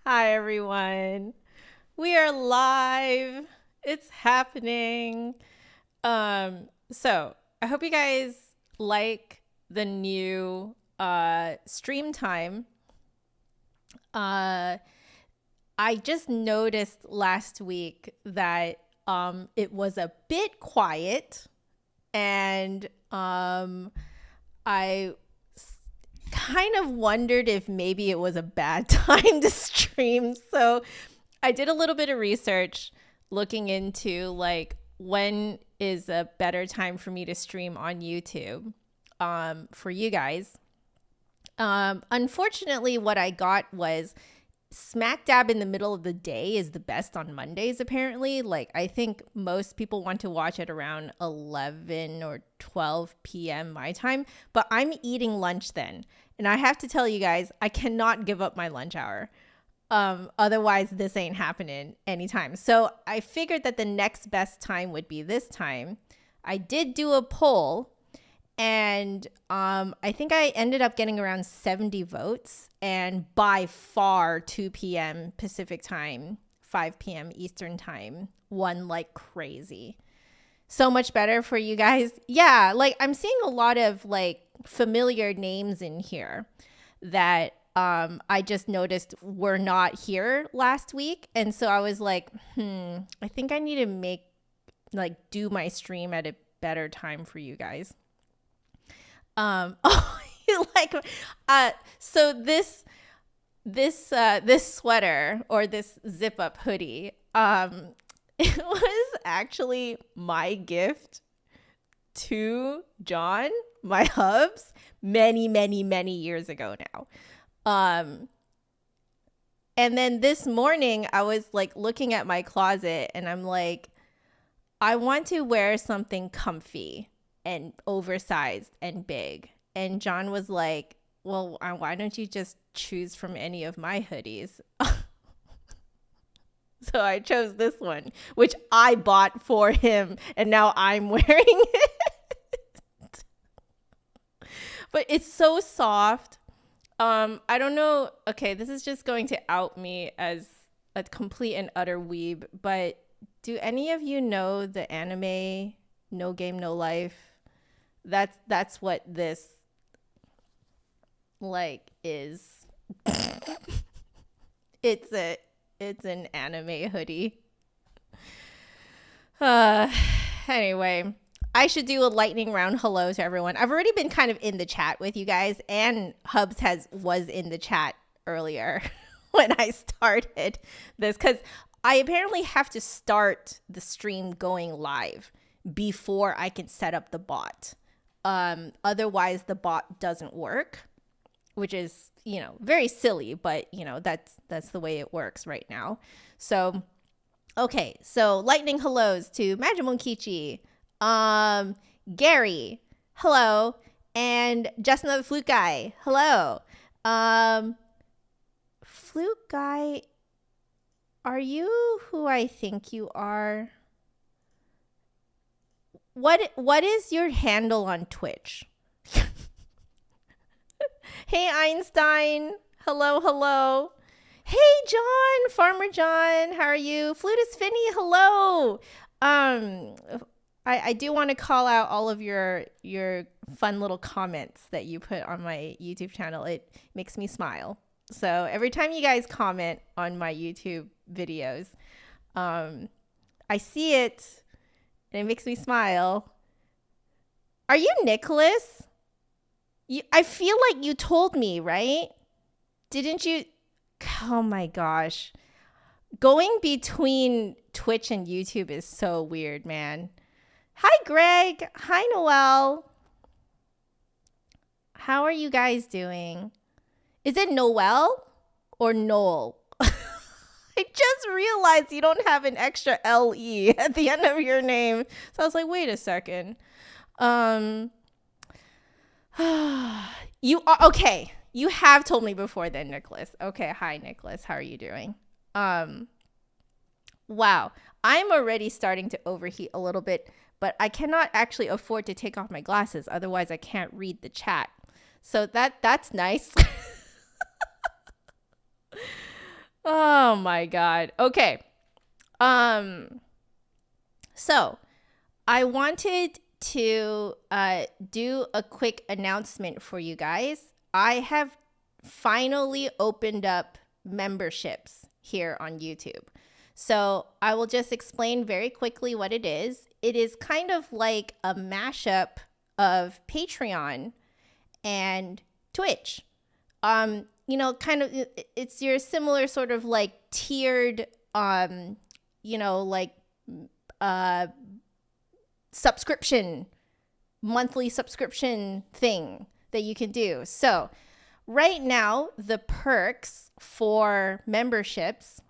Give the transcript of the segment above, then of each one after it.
Hi, everyone. We are live. It's happening. So I hope you guys like the new stream time. Uh, I just noticed last week that it was a bit quiet, and I kind of wondered if maybe it was a bad time to stream. So I did a little bit of research looking into like when is a better time for me to stream on YouTube for you guys. Unfortunately, what I got was smack dab in the middle of the day is the best on Mondays, apparently. Like, I think most people want to watch it around 11 or 12 p.m. my time, but I'm eating lunch then. And I have to tell you guys, I cannot give up my lunch hour. Otherwise, this ain't happening anytime. So I figured that the next best time would be this time. I did do a poll, and I think I ended up getting around 70 votes, and by far 2 p.m. Pacific time, 5 p.m. Eastern time won like crazy. So much better for you guys. Yeah, like I'm seeing a lot of like familiar names in here that I just noticed were not here last week. And so I was like, I think I need to do my stream at a better time for you guys. Oh, you like, so this sweater or this zip up hoodie, it was actually my gift to John, my hubs, many years ago now. And then this morning I was like looking at my closet and I'm like, I want to wear something comfy and oversized and big. And John was like, well, why don't you just choose from any of my hoodies? So I chose this one, which I bought for him, and now I'm wearing it. But it's so soft. I don't know. Okay, this is just going to out me as a complete and utter weeb, but do any of you know the anime No Game No Life? That's what this like is. It's an anime hoodie. Anyway, I should do a lightning round hello to everyone. I've already been kind of in the chat with you guys, and Hubs was in the chat earlier when I started this, because I apparently have to start the stream going live before I can set up the bot. Otherwise the bot doesn't work, which is, very silly, but that's the way it works right now. So, okay. So lightning hellos to Majimon Kichi, Gary, hello. And just another flute guy. Hello. Flute guy, are you who I think you are? What is your handle on Twitch? Hey, Einstein. Hello. Hey, John, Farmer John. How are you? Flutist Finny, hello. I do want to call out all of your fun little comments that you put on my YouTube channel. It makes me smile. So every time you guys comment on my YouTube videos, I see it and it makes me smile. Are you Nicholas? I feel like you told me, right? Didn't you? Oh my gosh. Going between Twitch and YouTube is so weird, man. Hi, Greg. Hi, Noel. How are you guys doing? Is it Noel or Noel? I just realized you don't have an extra LE at the end of your name. So I was like, wait a second. You are okay. You have told me before then, Nicholas. Okay, hi Nicholas. How are you doing? Wow. I'm already starting to overheat a little bit, but I cannot actually afford to take off my glasses. Otherwise, I can't read the chat. So that's nice. Oh my God. Okay. So I wanted to do a quick announcement for you guys. I have finally opened up memberships here on YouTube. So I will just explain very quickly what it is. It is kind of like a mashup of Patreon and Twitch. You know, kind of, it's your similar sort of like tiered, you know, like subscription, monthly subscription thing that you can do. So right now, the perks for memberships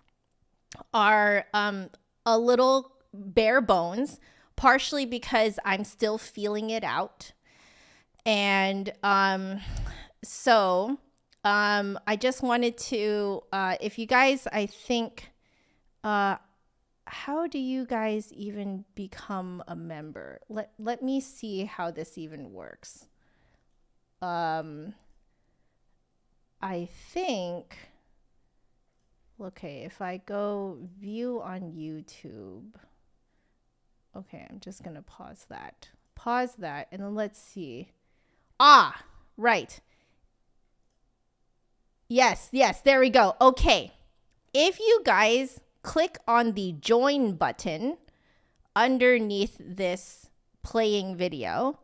are a little bare bones, partially because I'm still feeling it out. And so I just wanted to, if you guys, I think, how do you guys even become a member? Let me see how this even works. I think, okay, if I go view on YouTube, okay, I'm just going to pause that, and then let's see. Ah, right. Yes, there we go. Okay. If you guys click on the join button underneath this playing video,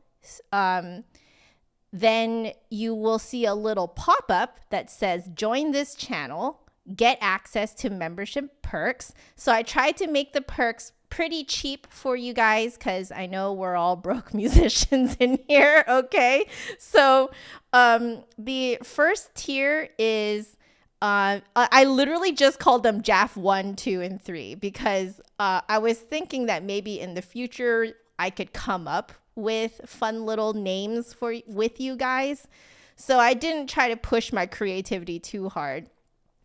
then you will see a little pop-up that says join this channel, get access to membership perks. So I tried to make the perks pretty cheap for you guys because I know we're all broke musicians in here. Okay. So the first tier is I literally just called them JAF 1, 2, and 3 because I was thinking that maybe in the future I could come up with fun little names with you guys. So I didn't try to push my creativity too hard.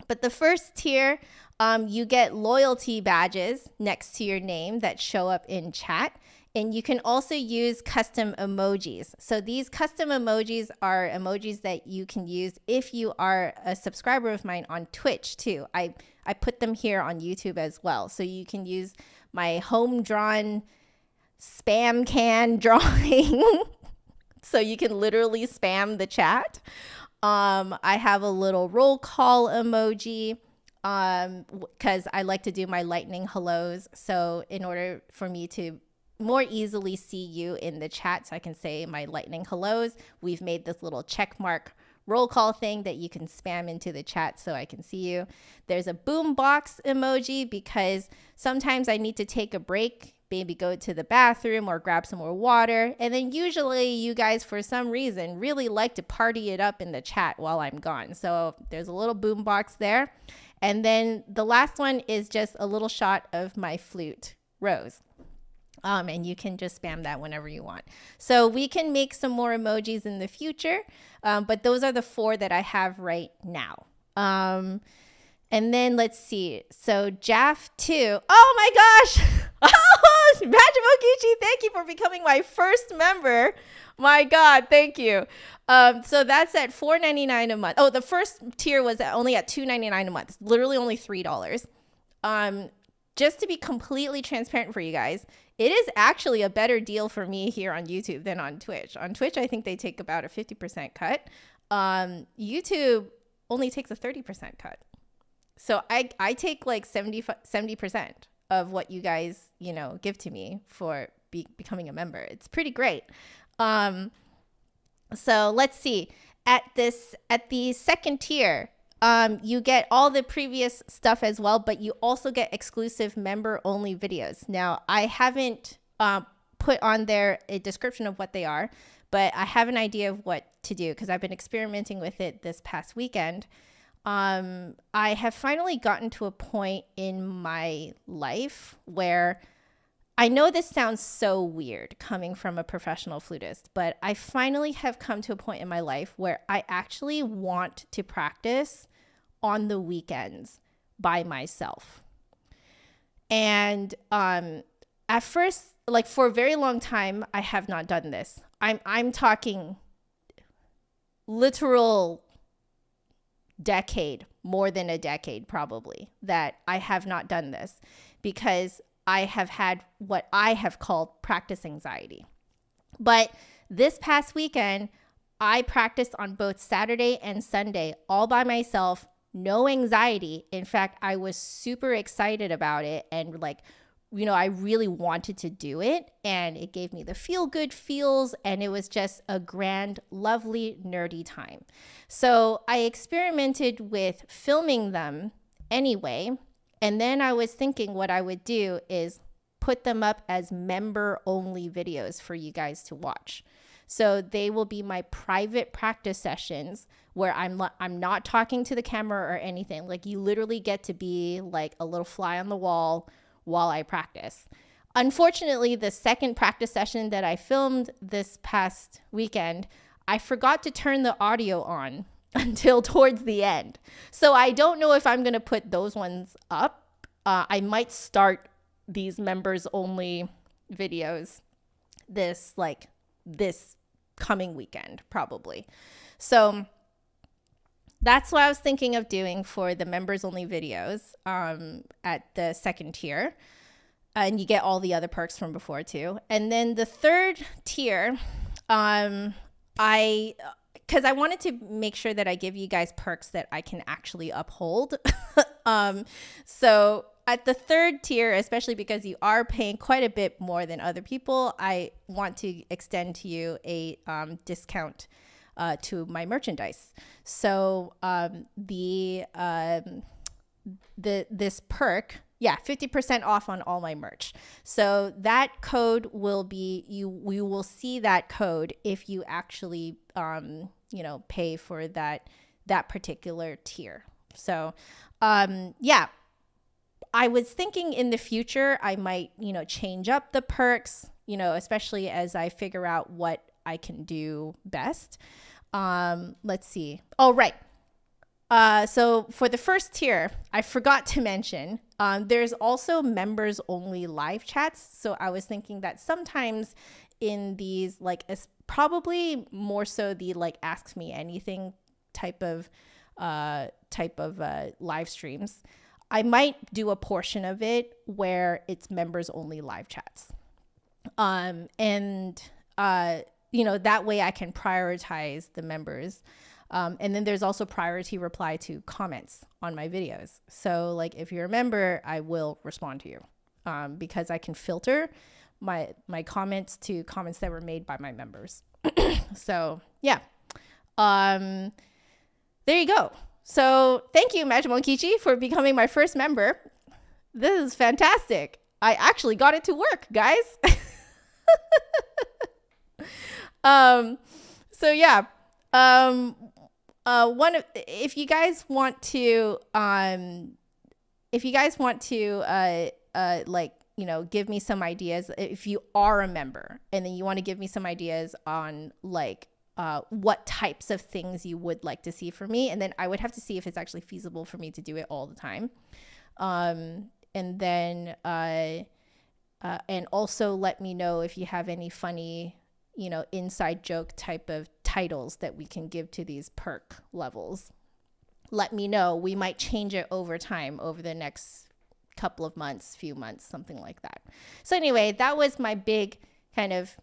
But the first tier, you get loyalty badges next to your name that show up in chat. And you can also use custom emojis. So these custom emojis are emojis that you can use if you are a subscriber of mine on Twitch too. I put them here on YouTube as well. So you can use my home-drawn spam can drawing. So you can literally spam the chat. I have a little roll call emoji because I like to do my Lightening Hellos. So in order for me to more easily see you in the chat, so I can say my Lightening Hellos, we've made this little check mark roll call thing that you can spam into the chat so I can see you. There's a boombox emoji because sometimes I need to take a break, maybe go to the bathroom or grab some more water. And then usually you guys, for some reason, really like to party it up in the chat while I'm gone. So there's a little boombox there. And then the last one is just a little shot of my flute, Rose. And you can just spam that whenever you want. So we can make some more emojis in the future, but those are the 4 that I have right now. And then let's see. So JAF 2. Oh my gosh. Oh, Magic Mokichi, thank you for becoming my first member. My God, thank you. So that's at $4.99 a month. Oh, the first tier was only at $2.99 a month. It's literally only $3. Just to be completely transparent for you guys, it is actually a better deal for me here on YouTube than on Twitch. On Twitch, I think they take about a 50% cut. YouTube only takes a 30% cut. So I take like 70% of what you guys, give to me for becoming a member. It's pretty great. So let's see. At the second tier, you get all the previous stuff as well, but you also get exclusive member-only videos. Now, I haven't put on there a description of what they are, but I have an idea of what to do because I've been experimenting with it this past weekend. I have finally gotten to a point in my life where I know this sounds so weird coming from a professional flutist, but I finally have come to a point in my life where I actually want to practice on the weekends by myself. And at first, like for a very long time, I have not done this. I'm talking literal decade, more than a decade probably that I have not done this, because I have had what I have called practice anxiety. But this past weekend, I practiced on both Saturday and Sunday all by myself, no anxiety. In fact, I was super excited about it, and like, I really wanted to do it, and it gave me the feel good feels, and it was just a grand, lovely, nerdy time. So I experimented with filming them anyway, and then I was thinking what I would do is put them up as member only videos for you guys to watch. So they will be my private practice sessions where I'm not talking to the camera or anything. Like, you literally get to be like a little fly on the wall while I practice. Unfortunately, the second practice session that I filmed this past weekend, I forgot to turn the audio on until towards the end. So I don't know if I'm going to put those ones up. I might start these members only videos this coming weekend, probably. So that's what I was thinking of doing for the members only videos at the second tier. And you get all the other perks from before too. And then the third tier, because I wanted to make sure that I give you guys perks that I can actually uphold. So at the third tier, especially because you are paying quite a bit more than other people, I want to extend to you a discount to my merchandise. So this perk, 50% off on all my merch. So that code will be, we will see that code if you actually pay for that particular tier. So I was thinking in the future I might change up the perks, especially as I figure out what I can do best. Let's see. Oh, right. So for the first tier, I forgot to mention, there's also members only live chats. So I was thinking that sometimes in these, probably more so the ask me anything type of live streams, I might do a portion of it where it's members only live chats. That way I can prioritize the members. And then there's also priority reply to comments on my videos. So if you're a member, I will respond to you because I can filter my comments to comments that were made by my members. So yeah, there you go. So thank you, Majima Kichi, for becoming my first member. This is fantastic. I actually got it to work, guys. So yeah, if you guys want to give me some ideas, if you are a member and then you want to give me some ideas on what types of things you would like to see from me, and then I would have to see if it's actually feasible for me to do it all the time. And then and also let me know if you have any funny inside joke type of titles that we can give to these perk levels. Let me know. We might change it over time, over the next couple of months, few months, something like that. So anyway, that was my big kind of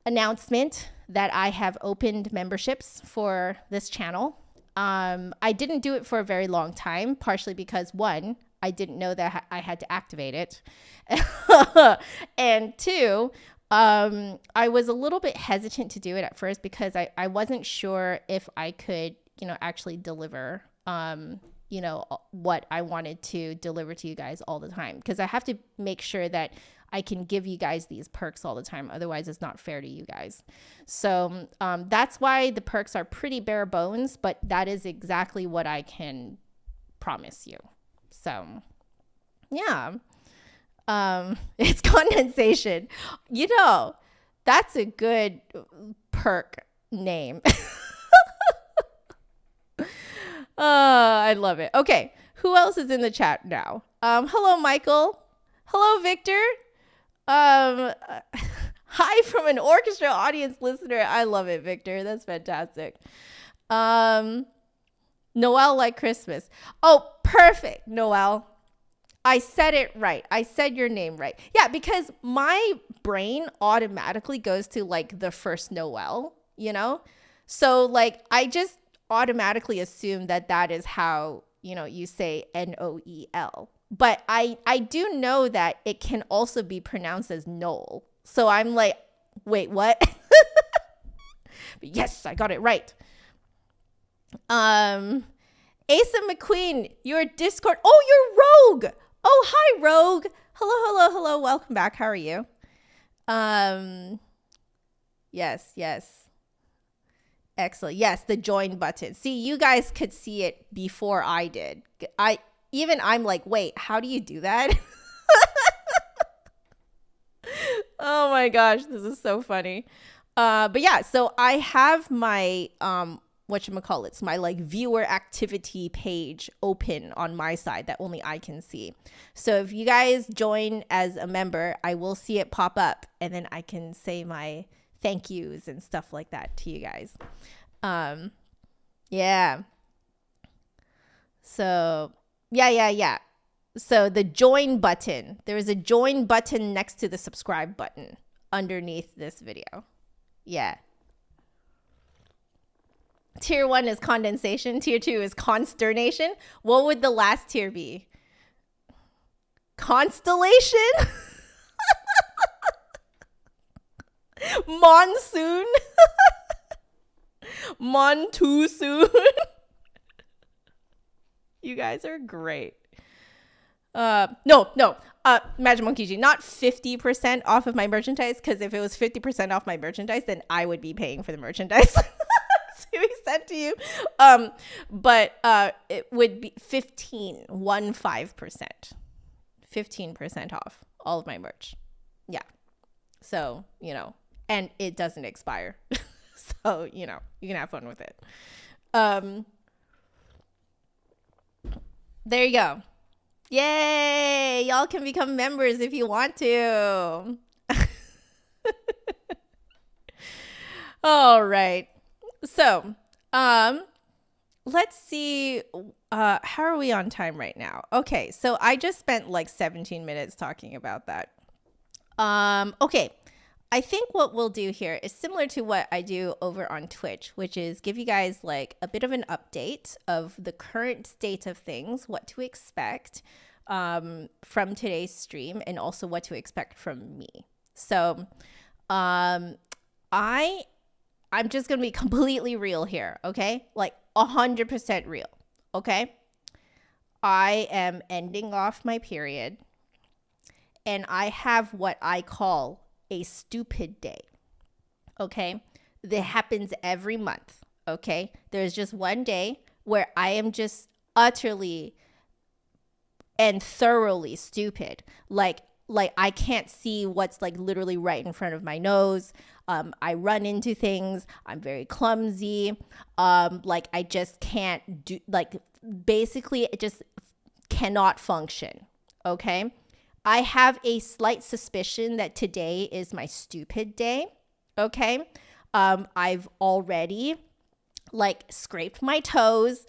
announcement that I have opened memberships for this channel. I didn't do it for a very long time, partially because one, I didn't know that I had to activate it. And two, I was a little bit hesitant to do it at first because I wasn't sure if I could, actually deliver, what I wanted to deliver to you guys all the time. Because I have to make sure that I can give you guys these perks all the time. Otherwise, it's not fair to you guys. So that's why the perks are pretty bare bones, but that is exactly what I can promise you. So yeah, it's condensation. That's a good perk name. I love it. Okay, who else is in the chat now? Hello, Michael. Hello, Victor. Hi from an orchestra audience listener. I love it, Victor. That's fantastic. Noel like Christmas. Oh, perfect, Noel. I said it right. I said your name right. Yeah, because my brain automatically goes to like the first Noel, you know? So like I just automatically assume that that is how, you know, you say Noel. But I do know that it can also be pronounced as Noel. So I'm like, wait, what? But yes, I got it right. Asa McQueen, your Discord. Oh, you're Rogue. Oh, hi, Rogue. Hello. Welcome back. How are you? Yes. Excellent. Yes, the join button. See, you guys could see it before I did. I'm like, wait, how do you do that? Oh my gosh, this is so funny. But yeah, so I have my whatchamacallits, my like viewer activity page open on my side that only I can see. So if you guys join as a member, I will see it pop up and then I can say my thank yous and stuff like that to you guys. Yeah. So yeah. So the join button, there is a join button next to the subscribe button underneath this video. Yeah. Tier 1 is condensation. Tier 2 is consternation. What would the last tier be? Constellation? Monsoon? Too soon? You guys are great. No. Magic Monkey G, not 50% off of my merchandise, because if it was 50% off my merchandise, then I would be paying for the merchandise to be sent to you. But it would be 15%. 15% off all of my merch. Yeah. So, you know, and it doesn't expire. So, you know, you can have fun with it. There you go. Yay! Y'all can become members if you want to. All right. So, let's see. How are we on time right now? Okay. So I just spent like 17 minutes talking about that. Okay. I think what we'll do here is similar to what I do over on Twitch, which is give you guys like a bit of an update of the current state of things, what to expect from today's stream, and also what to expect from me. So I'm just going to be completely real here, okay? Like 100% real, okay? I am ending off my period, and I have what I call a stupid day, okay? That happens every month, okay? There's just one day where I am just utterly and thoroughly stupid. Like I can't see what's like literally right in front of my nose. I run into things. I'm very clumsy. Like I just can't do, like basically it just cannot function, okay? I have a slight suspicion that today is my stupid day, okay? I've already like scraped my toes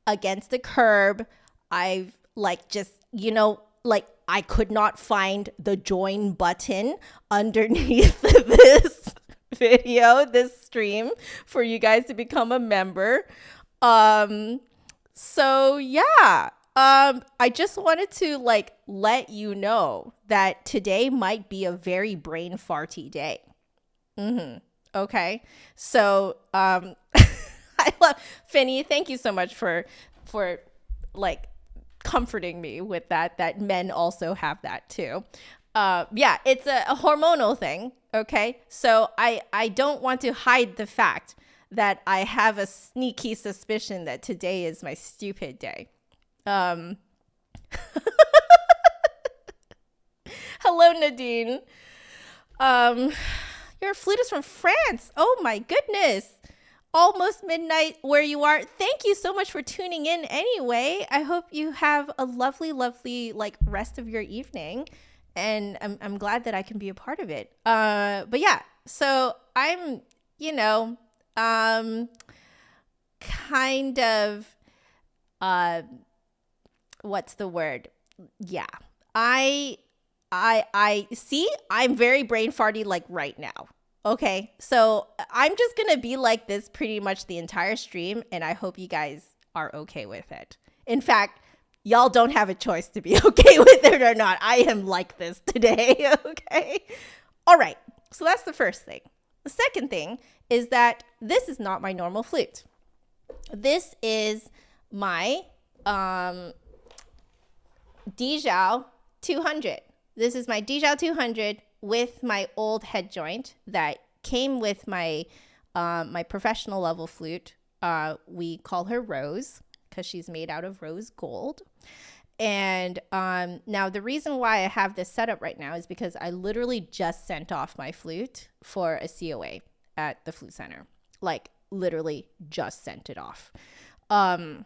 against the curb. I've like just, you know, like I could not find the join button underneath this video, this stream, for you guys to become a member. So yeah. I just wanted to like let you know that today might be a very brain farty day. Okay. So, I love Finny. Thank you so much for like comforting me with that men also have that too. Yeah, it's a hormonal thing. Okay. So I don't want to hide the fact that I have a sneaky suspicion that today is my stupid day. Hello, Nadine. Your flute is from France. Oh my goodness. Almost midnight where you are. Thank you so much for tuning in anyway. I hope you have a lovely, lovely like rest of your evening. And I'm glad that I can be a part of it. But yeah, so I'm, you know, kind of uh, what's the word? Yeah. I see, I'm very brain farty like right now. Okay. So I'm just going to be like this pretty much the entire stream. And I hope you guys are okay with it. In fact, y'all don't have a choice to be okay with it or not. I am like this today. Okay. All right. So that's the first thing. The second thing is that this is not my normal flute. This is my Dijou 200. This is my Dijou 200 with my old head joint that came with my my professional level flute. We call her Rose because she's made out of rose gold. And now the reason why I have this set up right now is because I literally just sent off my flute for a COA at the Flute Center. Like literally just sent it off. And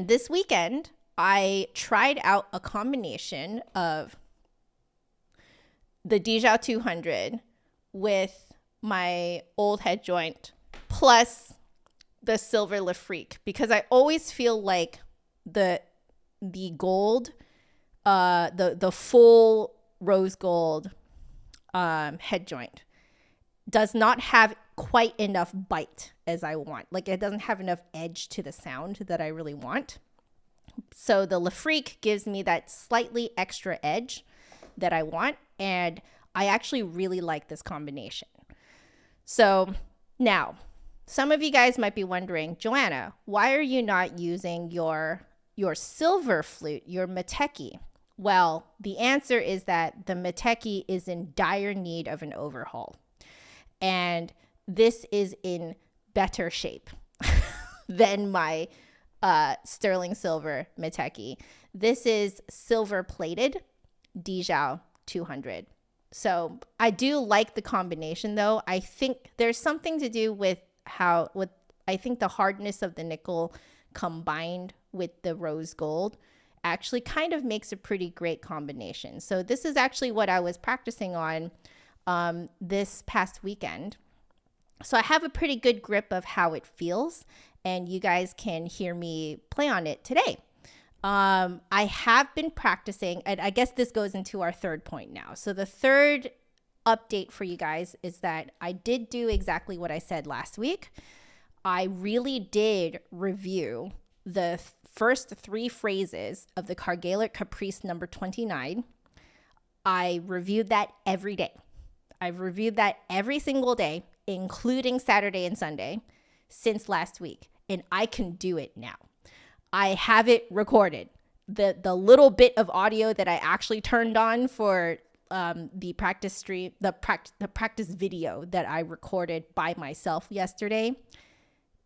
this weekend, I tried out a combination of the Dijou 200 with my old head joint plus the silver Lafrique, because I always feel like the gold, the full rose gold head joint does not have quite enough bite as I want. Like it doesn't have enough edge to the sound that I really want. So the Lafrique gives me that slightly extra edge that I want. And I actually really like this combination. So now, some of you guys might be wondering, Joanna, why are you not using your silver flute, your Mateki? Well, the answer is that the Mateki is in dire need of an overhaul. And this is in better shape than my sterling silver Mateki. This is silver plated Dijou 200. So I do like the combination though. I think there's something to do with I think the hardness of the nickel combined with the rose gold actually kind of makes a pretty great combination. So this is actually what I was practicing on this past weekend. So I have a pretty good grip of how it feels, and you guys can hear me play on it today. I have been practicing, and I guess this goes into our third point now. So the third update for you guys is that I did do exactly what I said last week. I really did review the first 3 phrases of the Karg-Elert Caprice No. 29. I reviewed that every day. I've reviewed that every single day, including Saturday and Sunday, since last week. And I can do it now. I have it recorded. The little bit of audio that I actually turned on for the practice stream, the practice video that I recorded by myself yesterday,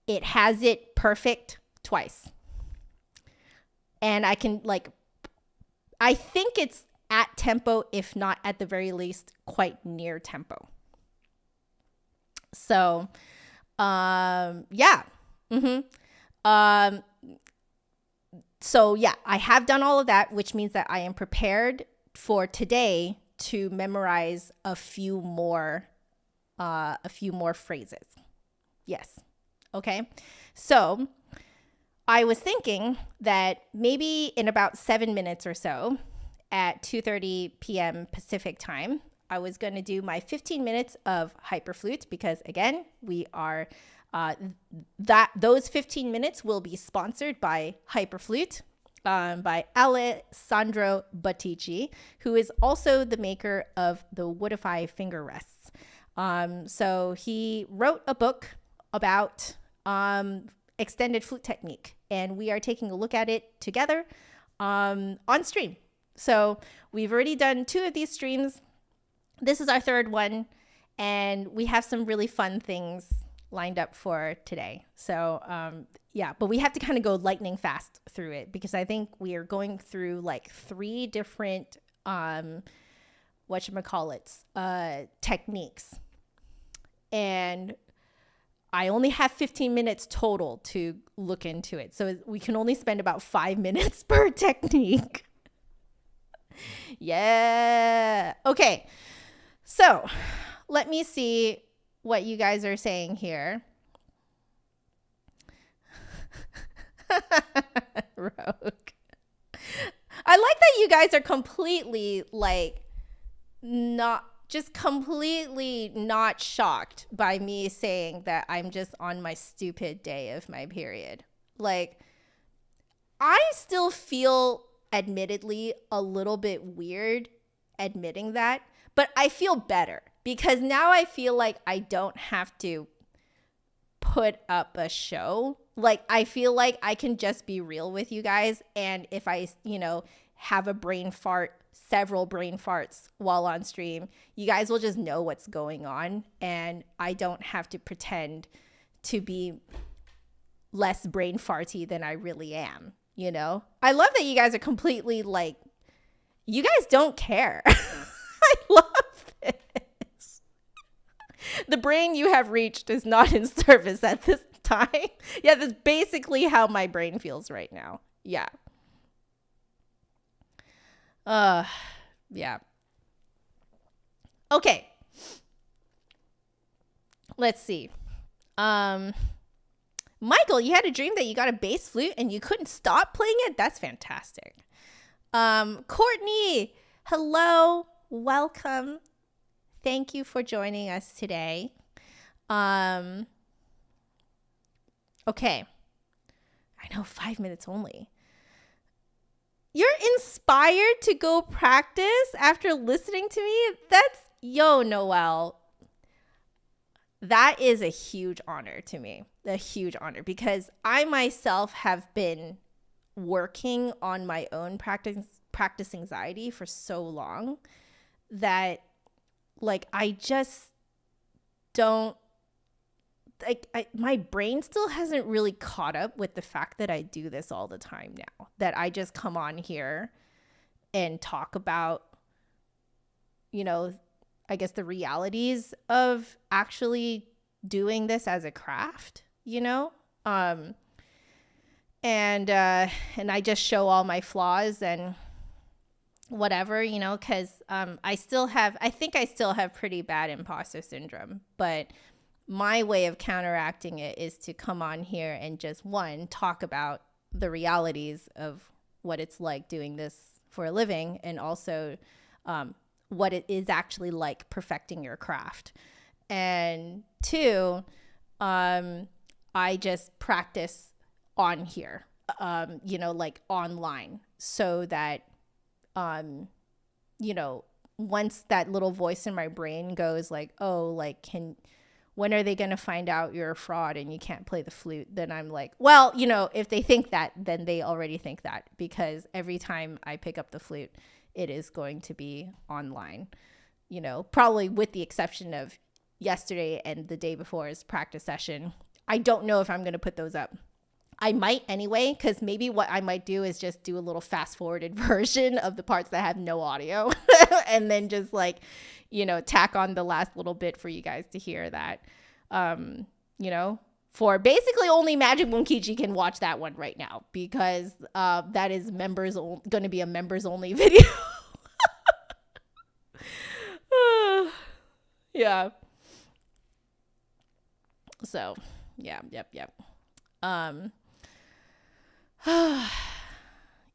it has it perfect twice. And I can I think it's at tempo, if not at the very least, quite near tempo. So, yeah. So yeah, I have done all of that, which means that I am prepared for today to memorize a few more phrases. Yes. Okay. So I was thinking that maybe in about 7 minutes or so at 2:30 p.m. Pacific time, I was going to do my 15 minutes of Hyperflute because again, we are those 15 minutes will be sponsored by Hyperflute, by Alessandro Battici, who is also the maker of the Woodify finger rests. So he wrote a book about extended flute technique, and we are taking a look at it together on stream. So we've already done 2 of these streams. This is our 3rd one, and we have some really fun things lined up for today. So yeah, but we have to kind of go lightning fast through it because I think we are going through like 3 different techniques, and I only have 15 minutes total to look into it. So we can only spend about 5 minutes per technique. Yeah. Okay. So let me see what you guys are saying here. Rogue. I like that you guys are completely like completely not shocked by me saying that I'm just on my stupid day of my period. Like, I still feel admittedly a little bit weird admitting that, but I feel better because now I feel like I don't have to put up a show. Like, I feel like I can just be real with you guys. And if I, have a brain fart, several brain farts while on stream, you guys will just know what's going on. And I don't have to pretend to be less brain farty than I really am, I love that you guys are completely like, you guys don't care. I love this. The brain you have reached is not in service at this time. Yeah, that's basically how my brain feels right now. Yeah. Yeah. Okay. Let's see. Michael, you had a dream that you got a bass flute and you couldn't stop playing it? That's fantastic. Courtney, hello. Welcome. Thank you for joining us today. Okay. I know, 5 minutes only. You're inspired to go practice after listening to me? Noelle. That is a huge honor to me. A huge honor because I myself have been working on my own practice anxiety for so long that like I just don't my brain still hasn't really caught up with the fact that I do this all the time now, that I just come on here and talk about, I guess the realities of actually doing this as a craft, and I just show all my flaws and whatever, because I think I still have pretty bad imposter syndrome, but my way of counteracting it is to come on here and just talk about the realities of what it's like doing this for a living, and also what it is actually like perfecting your craft. And two, I just practice on here, like online, so that, once that little voice in my brain goes like, oh, like, when are they going to find out you're a fraud and you can't play the flute? Then I'm like, well, if they think that, then they already think that, because every time I pick up the flute, it is going to be online, probably with the exception of yesterday and the day before's practice session. I don't know if I'm going to put those up. I might anyway, because maybe what I might do is just do a little fast forwarded version of the parts that have no audio and then just like, tack on the last little bit for you guys to hear that, for basically only Magic Wonkichi can watch that one right now, because that is going to be a members only video. Yeah. So, yeah, yep.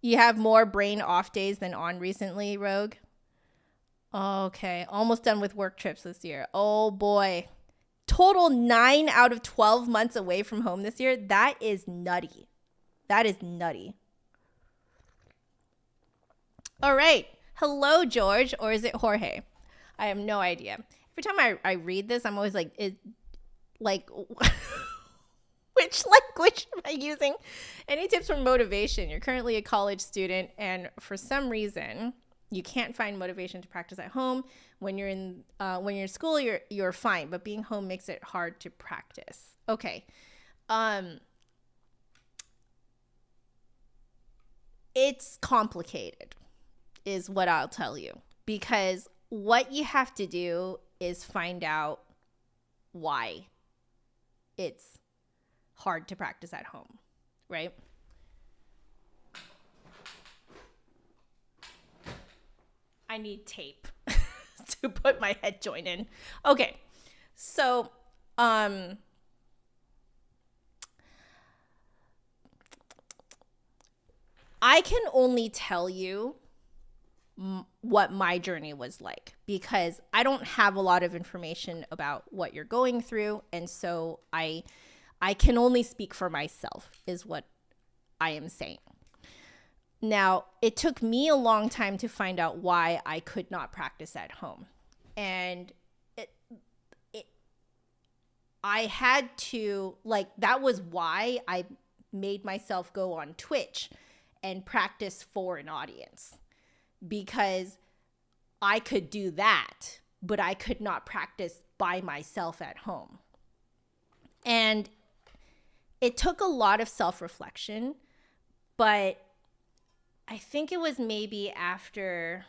You have more brain off days than on recently, Rogue? Okay, almost done with work trips this year. Oh boy. Total 9 out of 12 months away from home this year. That is nutty. All right. Hello, George, or is it Jorge? I have no idea. Every time I read this, I'm always like, which language am I using? Any tips for motivation? You're currently a college student, and for some reason, you can't find motivation to practice at home. When you're in school, you're fine, but being home makes it hard to practice. Okay. It's complicated, is what I'll tell you, because what you have to do is find out why it's hard to practice at home, right? I need tape to put my head joint in. Okay. So, I can only tell you what my journey was like, because I don't have a lot of information about what you're going through. And so I can only speak for myself is what I am saying. Now, it took me a long time to find out why I could not practice at home. And I had to, like, that was why I made myself go on Twitch and practice for an audience, because I could do that, but I could not practice by myself at home. And it took a lot of self-reflection, but I think it was maybe after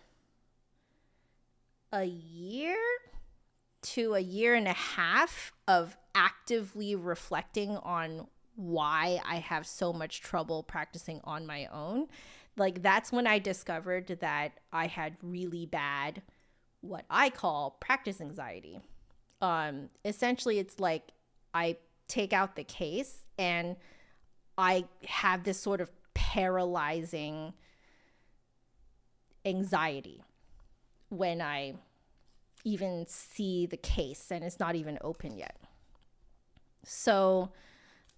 a year to a year and a half of actively reflecting on why I have so much trouble practicing on my own. Like, that's when I discovered that I had really bad, what I call practice anxiety. Essentially, it's like I take out the case and I have this sort of paralyzing anxiety when I even see the case and it's not even open yet. So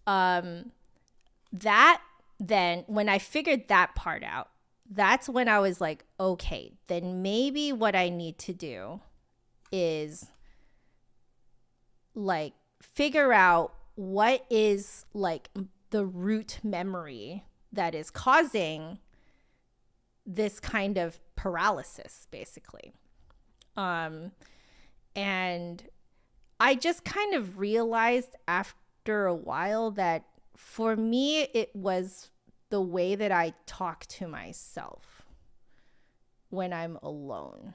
that then, when I figured that part out, that's when I was like, okay, then maybe what I need to do is like figure out what is like the root memory that is causing this kind of paralysis, basically. And I just kind of realized after a while that for me, it was the way that I talk to myself when I'm alone.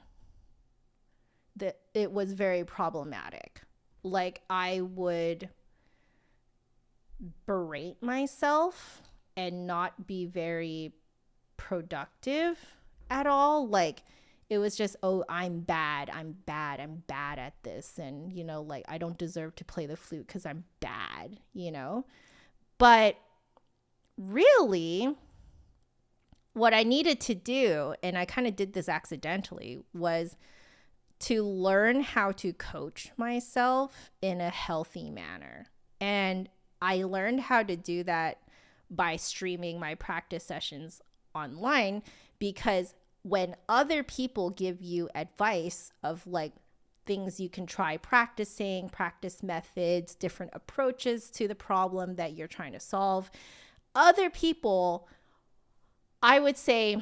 That it was very problematic. Like, I would berate myself and not be very productive at all. Like, it was just, oh, I'm bad at this. And, you know, like, I don't deserve to play the flute because I'm bad, you know? But really, what I needed to do, and I kind of did this accidentally, was to learn how to coach myself in a healthy manner. And I learned how to do that by streaming my practice sessions online, because when other people give you advice of like things you can try practicing, practice methods, different approaches to the problem that you're trying to solve, other people, I would say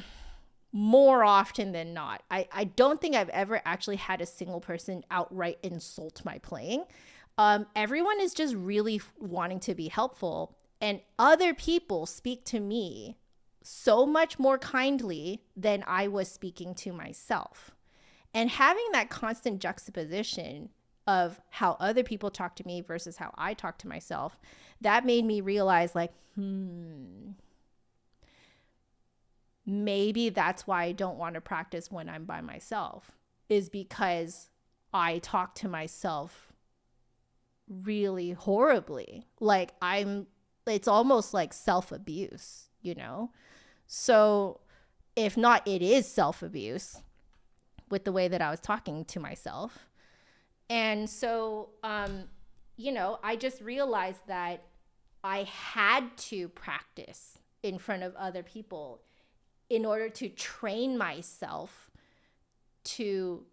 more often than not, I don't think I've ever actually had a single person outright insult my playing. Everyone is just really wanting to be helpful, and other people speak to me so much more kindly than I was speaking to myself. And having that constant juxtaposition of how other people talk to me versus how I talk to myself, that made me realize, like, maybe that's why I don't want to practice when I'm by myself, is because I talk to myself really horribly. Like, it's almost like self-abuse, you know? So if not, it is self-abuse with the way that I was talking to myself. And so, you know, I just realized that I had to practice in front of other people in order to train myself to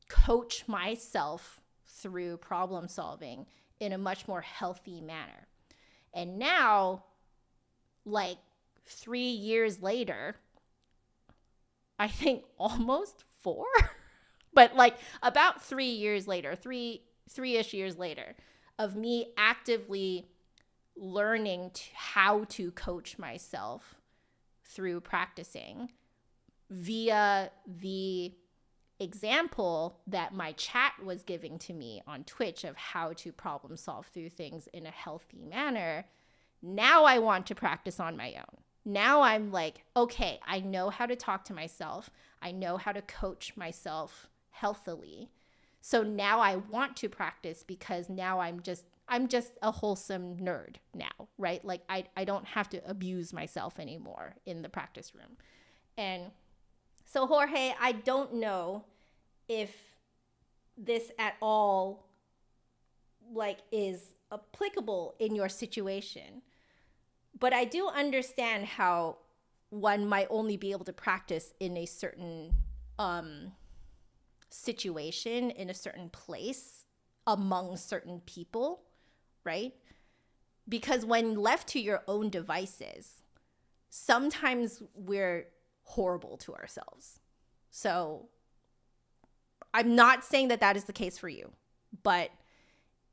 coach myself through problem solving in a much more healthy manner. And now, like 3 years later, I think almost 4, but like about 3 years later, three-ish years later, of me actively learning how to coach myself through practicing via the example that my chat was giving to me on Twitch of how to problem solve through things in a healthy manner. Now I want to practice on my own. Now I'm like, okay, I know how to talk to myself. I know how to coach myself healthily. So now I want to practice, because now I'm just a wholesome nerd now, right? Like I don't have to abuse myself anymore in the practice room. And so Jorge, I don't know if this at all like is applicable in your situation, but I do understand how one might only be able to practice in a certain situation, in a certain place, among certain people, right? Because when left to your own devices, sometimes we're horrible to ourselves. So I'm not saying that that is the case for you, but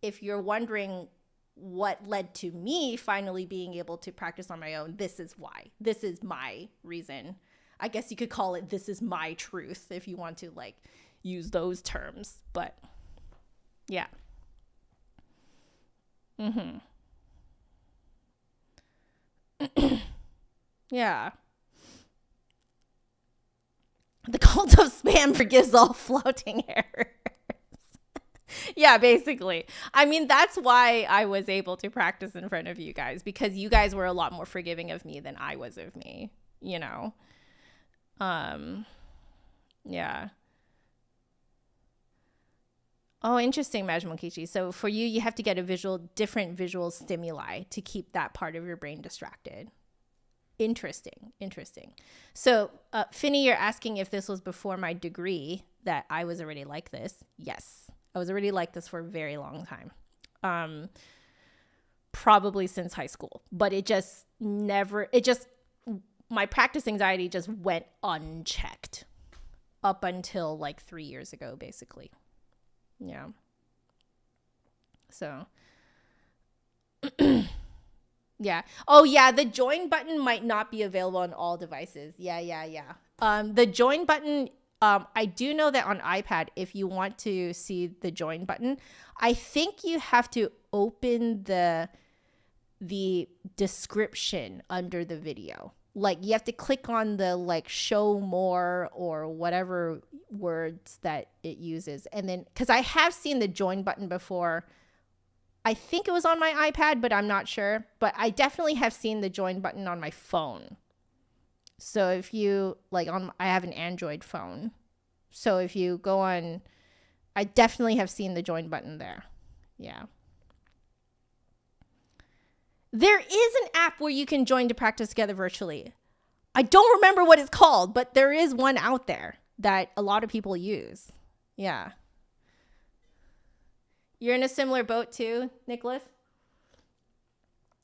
if you're wondering what led to me finally being able to practice on my own, this is why. This is my reason. I guess you could call it, this is my truth, if you want to like use those terms. But yeah. Yeah. The cult of spam forgives all floating errors. Yeah, basically. I mean, that's why I was able to practice in front of you guys, because you guys were a lot more forgiving of me than I was of me, you know? Yeah. Oh, interesting, Majmokichi. So for you, you have to get a different visual stimuli to keep that part of your brain distracted. Interesting. So, Finny, you're asking if this was before my degree that I was already like this. Yes, I was already like this for a very long time. Probably since high school, but my practice anxiety just went unchecked up until like 3 years ago, basically. Yeah. So, yeah. Oh, yeah. The join button might not be available on all devices. Yeah. The join button, I do know that on iPad, if you want to see the join button, I think you have to open the description under the video. Like you have to click on the like show more or whatever words that it uses. And then, because I have seen the join button before. I think it was on my iPad, but I'm not sure. But I definitely have seen the join button on my phone. So if you like I have an Android phone. So if you go on, I definitely have seen the join button there. Yeah. There is an app where you can join to practice together virtually. I don't remember what it's called, but there is one out there that a lot of people use. Yeah. You're in a similar boat too, Nicholas?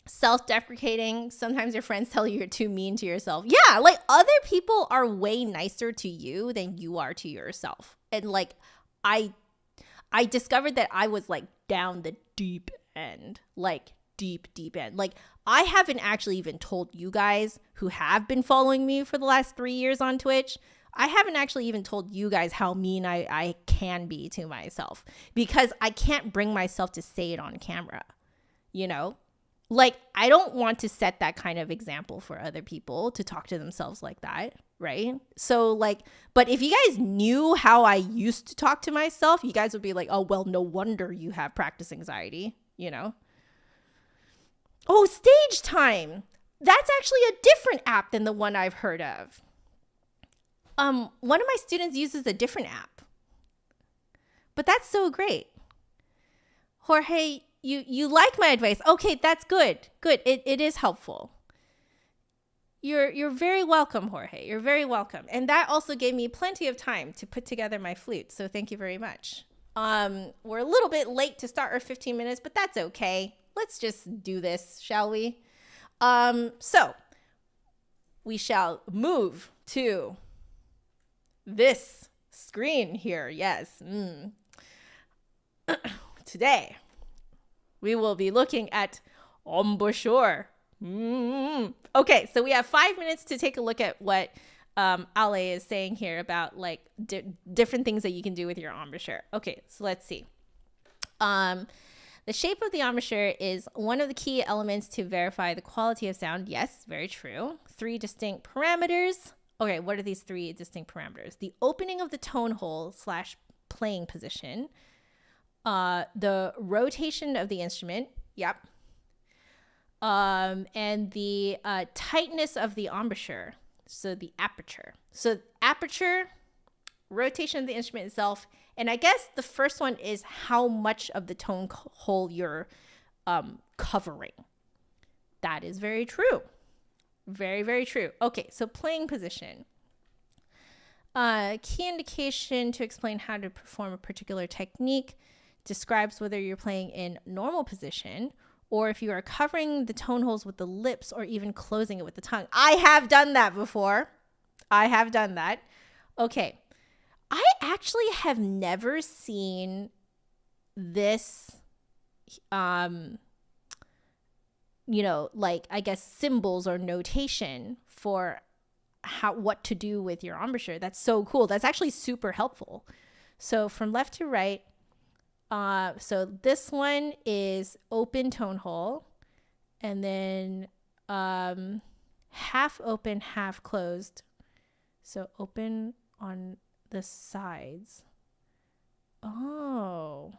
Self-deprecating. Sometimes your friends tell you you're too mean to yourself. Yeah, like other people are way nicer to you than you are to yourself. And like I discovered that I was like down the deep end. Like deep end. Like I haven't actually even told you guys who have been following me for the last 3 years on Twitch. I haven't actually even told you guys how mean I can be to myself, because I can't bring myself to say it on camera, you know? Like, I don't want to set that kind of example for other people to talk to themselves like that, right? So, like, but if you guys knew how I used to talk to myself, you guys would be like, oh, well, no wonder you have practice anxiety, you know? Oh, Stage Time. That's actually a different app than the one I've heard of. One of my students uses a different app, but that's so great. Jorge, you like my advice. Okay, that's good. Good. It is helpful. You're very welcome, Jorge. You're very welcome. And that also gave me plenty of time to put together my flute. So thank you very much. We're a little bit late to start our 15 minutes, but that's okay. Let's just do this, shall we? So we shall move to this screen here. Yes. Today, we will be looking at Embouchure. Okay, so we have 5 minutes to take a look at what Ale is saying here about like different things that you can do with your embouchure. Okay, so let's see. The shape of the embouchure is one of the key elements to verify the quality of sound. Yes, very true. 3 distinct parameters. Okay, what are these 3 distinct parameters? The opening of the tone hole / playing position, the rotation of the instrument. Yep. And the tightness of the embouchure. So the aperture. So aperture, rotation of the instrument itself. And I guess the first one is how much of the tone hole you're covering. That is very true. Very, very true. Okay, so playing position. Key indication to explain how to perform a particular technique describes whether you're playing in normal position or if you are covering the tone holes with the lips or even closing it with the tongue. I have done that before. I have done that. Okay. I actually have never seen this, like, I guess, symbols or notation for what to do with your embouchure. That's so cool. That's actually super helpful. So from left to right, so this one is open tone hole, and then half open, half closed. So open on the sides. Oh.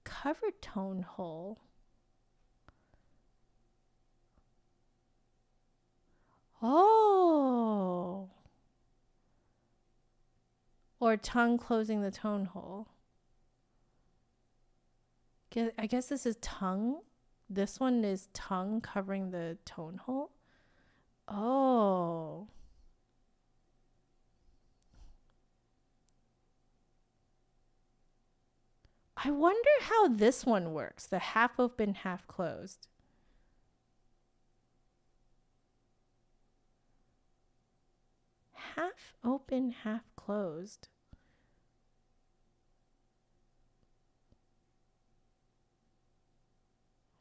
Covered tone hole. Oh. Or tongue closing the tone hole. I guess this is tongue. This one is tongue covering the tone hole. Oh. I wonder how this one works. The half open, half closed. Half open, half closed.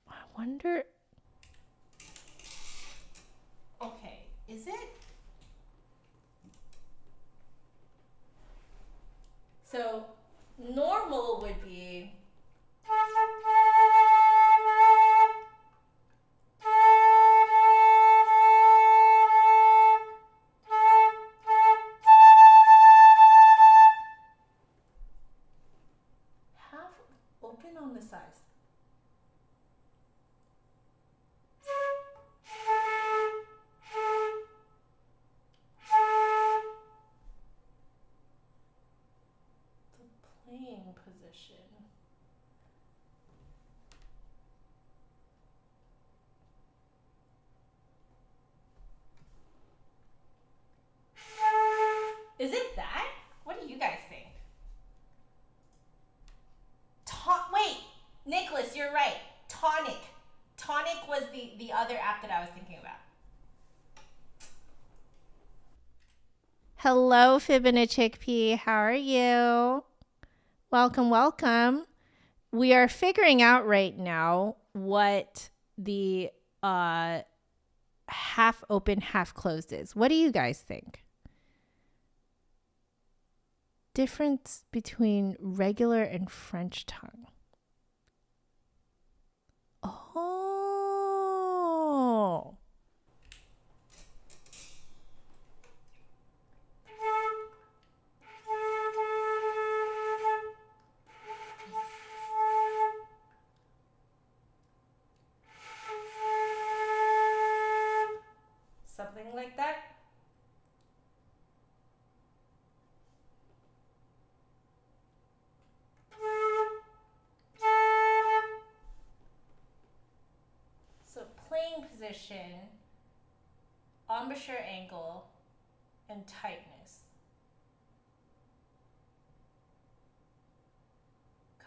I wonder. Okay, is it? So normal would be. Half open on the sides. Playing position. Is it that? What do you guys think? Wait, Nicholas, you're right. Tonic. Tonic was the other app that I was thinking about. Hello, Fib and a Chickpea. How are you? Welcome, welcome. We are figuring out right now what the half open, half closed is. What do you guys think? Difference between regular and French tongue. Oh. Something like that. So playing position, embouchure angle, and tightness.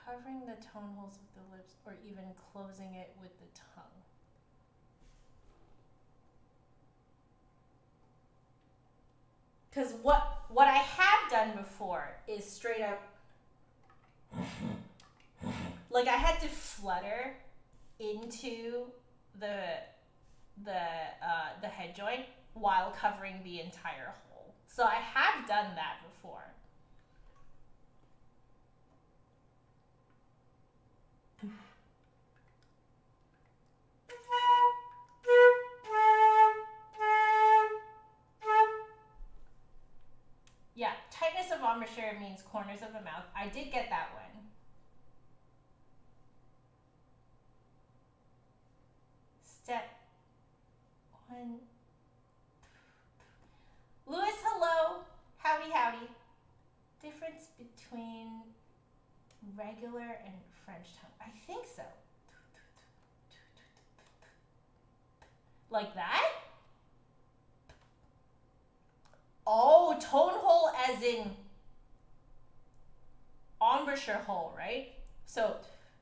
Covering the tone holes with the lips or even closing it with the tongue. Because what I have done before is straight up, like I had to flutter into the head joint while covering the entire hole. So I have done that before. Yeah, tightness of embouchure means corners of the mouth. I did get that one. Step 1. Louis, hello. Howdy, howdy. Difference between regular and French tone. I think so. Like that? Oh, tone hole as in embouchure hole, right? So,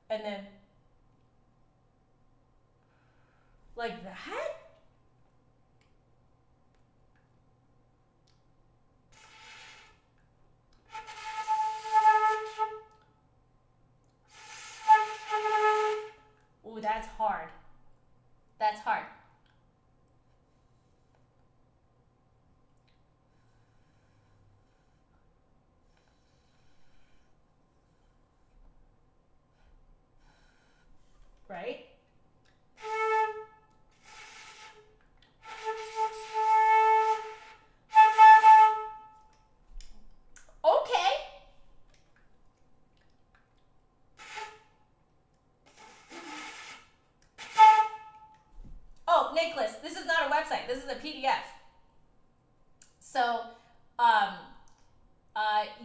and then like that? Ooh, that's hard. That's hard. Right? Okay. Oh, Nicholas, this is not a website. This is a PDF. So,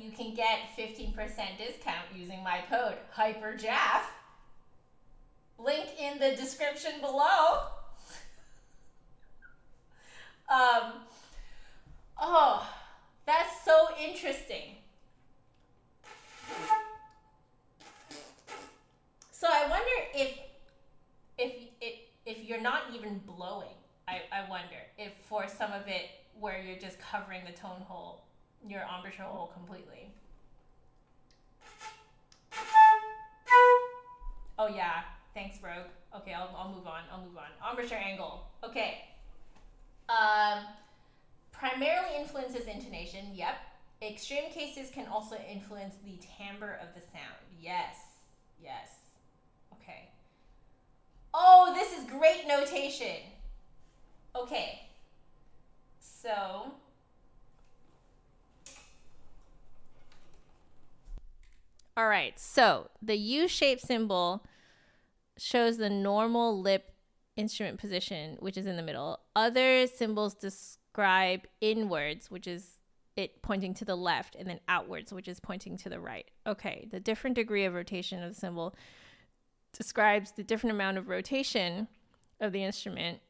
you can get 15% discount using my code HYPERJAF. Link in the description below. Oh, that's so interesting. So I wonder if you're not even blowing, I wonder if for some of it where you're just covering the tone hole, your embouchure hole completely. Oh yeah, thanks Rogue. Okay, I'll move on. Embouchure angle. Okay. Primarily influences intonation. Yep. Extreme cases can also influence the timbre of the sound. Yes. Yes. Okay. Oh, this is great notation. Okay. So all right. So the U-shaped symbol shows the normal lip instrument position, which is in the middle. Other symbols describe inwards, which is it pointing to the left, and then outwards, which is pointing to the right. Okay, the different degree of rotation of the symbol describes the different amount of rotation of the instrument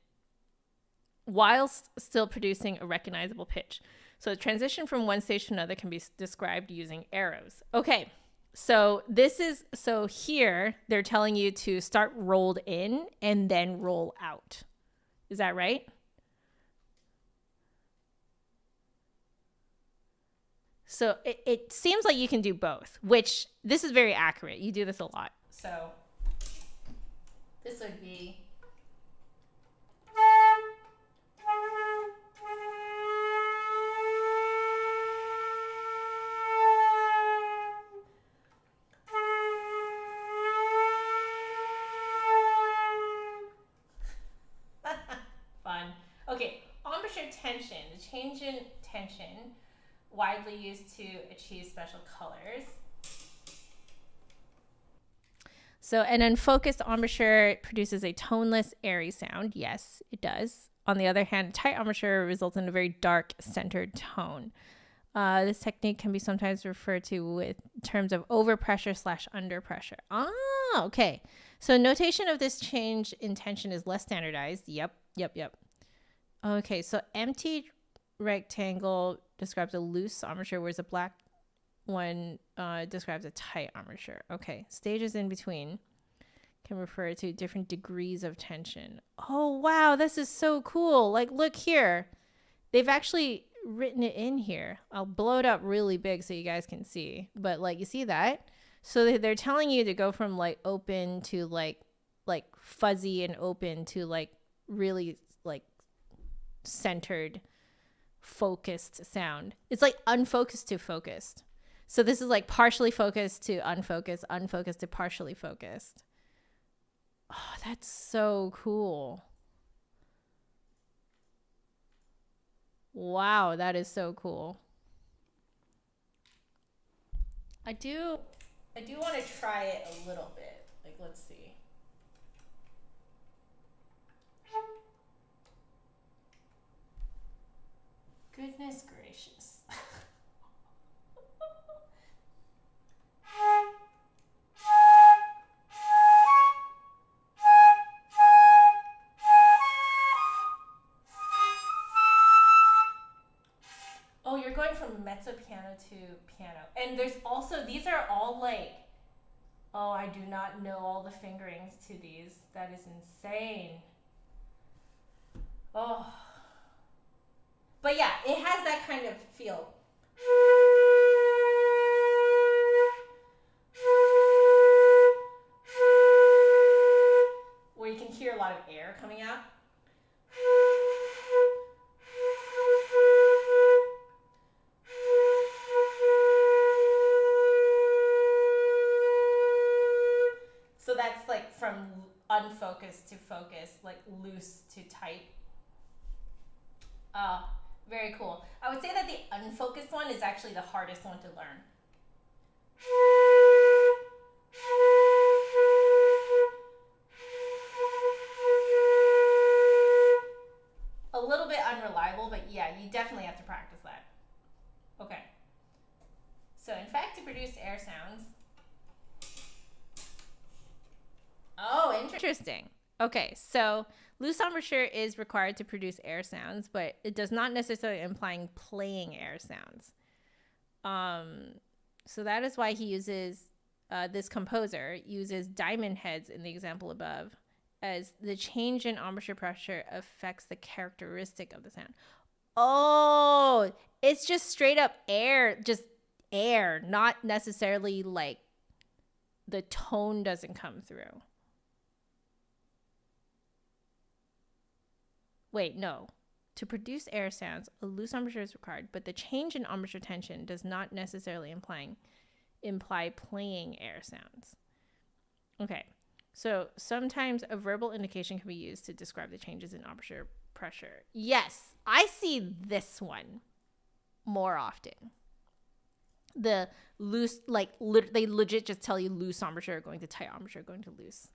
whilst still producing a recognizable pitch. So the transition from one stage to another can be described using arrows. Okay. So here they're telling you to start rolled in and then roll out. Is that right? So it seems like you can do both, which this is very accurate. You do this a lot. So this would be. Okay, embouchure tension, the change in tension, widely used to achieve special colors. So an unfocused embouchure produces a toneless, airy sound. Yes, it does. On the other hand, a tight embouchure results in a very dark, centered tone. This technique can be sometimes referred to with terms of overpressure / underpressure. Ah, okay. So notation of this change in tension is less standardized. Yep. Okay, so empty rectangle describes a loose embouchure, whereas a black one describes a tight embouchure. Okay, stages in between can refer to different degrees of tension. Oh, wow, this is so cool. Like, look here. They've actually written it in here. I'll blow it up really big so you guys can see. But, like, you see that? So they're telling you to go from, like, open to, like fuzzy and open to, like, really, like, centered, focused sound. It's like unfocused to focused. So this is like partially focused to unfocused, unfocused to partially focused. Oh, that's so cool. Wow, that is so cool. I do want to try it a little bit. Like, let's see. Goodness gracious. Oh, you're going from mezzo piano to piano. And there's also, these are all like, oh, I do not know all the fingerings to these. That is insane. Oh. But yeah, it has that kind of feel. Where you can hear a lot of air coming out. So that's like from unfocused to focus, like loose to tight. Very cool. I would say that the unfocused one is actually the hardest one to learn. A little bit unreliable, but yeah, you definitely have to practice that. Okay. So in fact, to produce air sounds. Oh, interesting. Okay, so loose embouchure is required to produce air sounds, but it does not necessarily implying playing air sounds. So that is why he uses, this composer uses diamond heads in the example above, as the change in embouchure pressure affects the characteristic of the sound. Oh, it's just straight up air, just air, not necessarily like the tone doesn't come through. Wait, no. To produce air sounds, a loose embouchure is required, but the change in embouchure tension does not necessarily imply playing air sounds. Okay, so sometimes a verbal indication can be used to describe the changes in embouchure pressure. Yes, I see this one more often. The loose, like they legit just tell you loose embouchure going to tight embouchure going to loose.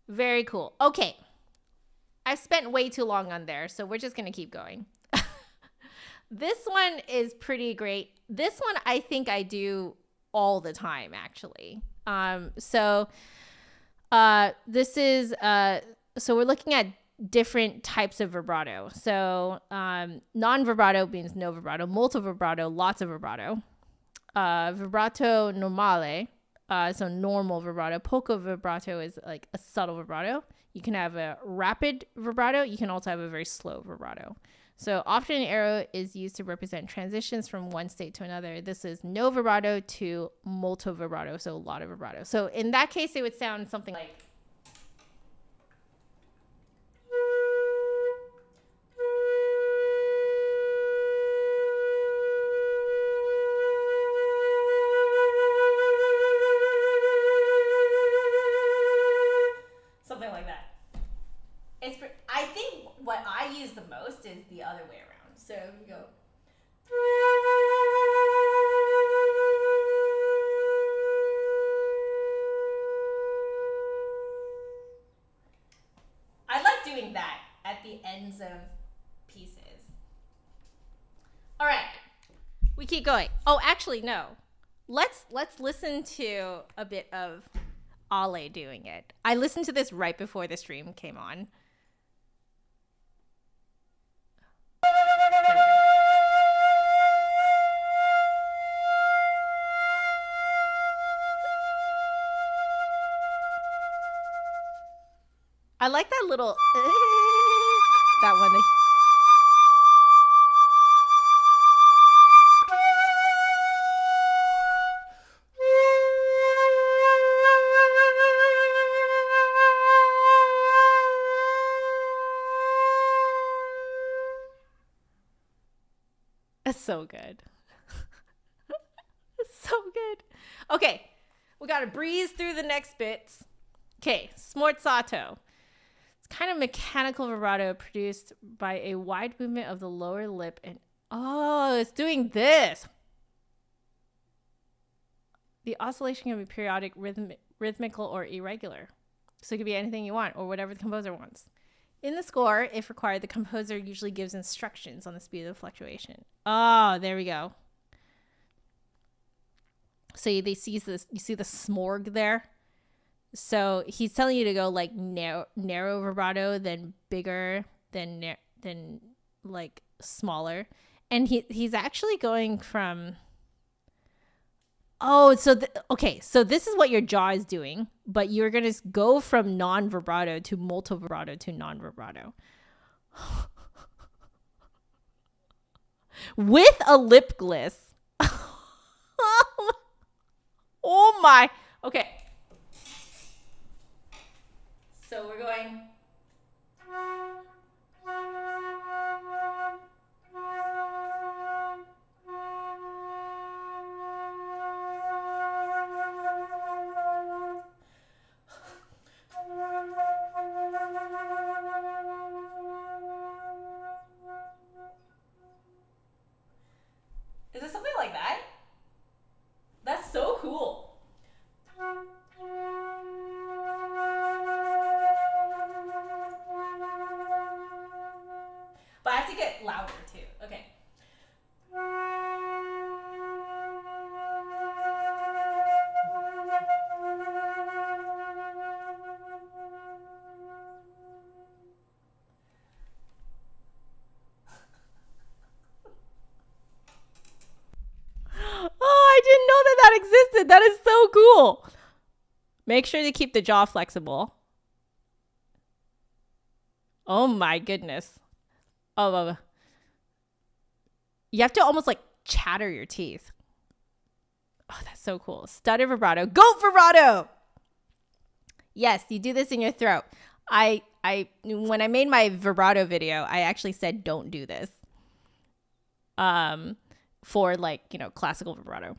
Very cool. Okay. I've spent way too long on there, so we're just going to keep going. This one is pretty great. This one I think I do all the time, actually. So we're looking at different types of vibrato. So non-vibrato means no vibrato, molto vibrato, lots of vibrato. Vibrato normale, so normal vibrato. Poco vibrato is like a subtle vibrato. You can have a rapid vibrato. You can also have a very slow vibrato. So often an arrow is used to represent transitions from one state to another. This is no vibrato to molto vibrato, so a lot of vibrato. So in that case, it would sound something like... I think what I use the most is the other way around. So you go. I like doing that at the ends of pieces. All right, we keep going. Oh, actually, no. Let's listen to a bit of Ale doing it. I listened to this right before the stream came on. I like that little that one. It's so good. It's so good. Okay, we got to breeze through the next bits. Okay, smorzato. Kind of mechanical vibrato produced by a wide movement of the lower lip, and oh, it's doing this. The oscillation can be periodic, rhythmical, or irregular. So it could be anything you want or whatever the composer wants. In the score, if required, the composer usually gives instructions on the speed of the fluctuation. Oh, there we go. So you see the smorg there? So he's telling you to go like narrow vibrato, then bigger, then like smaller. And he's actually going from... Oh, so okay, so this is what your jaw is doing, but you're going to go from non-vibrato to multi-vibrato to non-vibrato. With a lip gliss. Oh my. Okay. So we're going... Is it something like that? That's so cool. But I have to get louder too. Okay. Oh, I didn't know that existed. That is so cool. Make sure to keep the jaw flexible. Oh my goodness. Oh, you have to almost like chatter your teeth. Oh, that's so cool. Stutter vibrato. Goat vibrato. Yes, you do this in your throat. When I made my vibrato video, I actually said don't do this. For like, classical vibrato.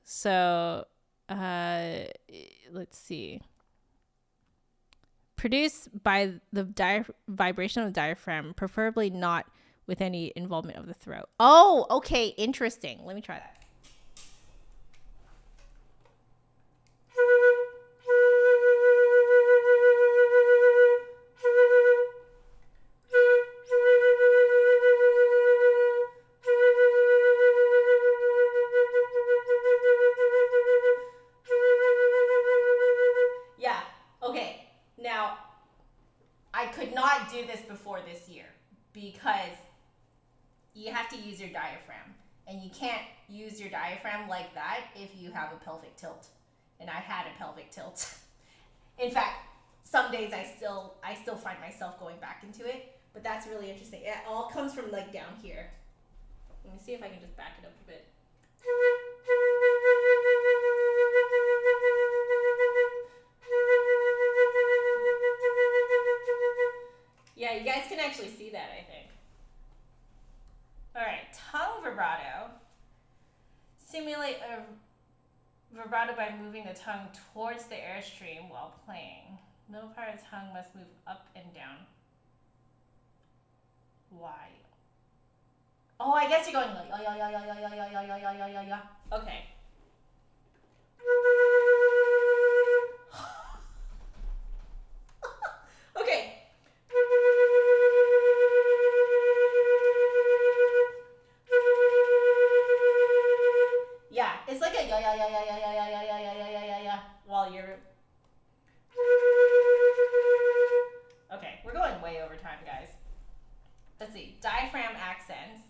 So let's see. Produced by the vibration of the diaphragm, preferably not with any involvement of the throat. Oh, okay, interesting. Let me try that. This year because you have to use your diaphragm, and you can't use your diaphragm like that if you have a pelvic tilt, and I had a pelvic tilt. In fact, some days I still find myself going back into it, but that's really interesting. It all comes from like down here. Let me see if I can just back it up a bit. Yeah, you guys can actually see that, I think. All right, tongue vibrato. Simulate a vibrato by moving the tongue towards the airstream while playing. Middle part of the tongue must move up and down. Why? Oh, I guess you're going like, yeah. Okay. Okay. Yeah, it's like a yeah while you're... Okay, we're going way over time, guys. Let's see. Diaphragm accents.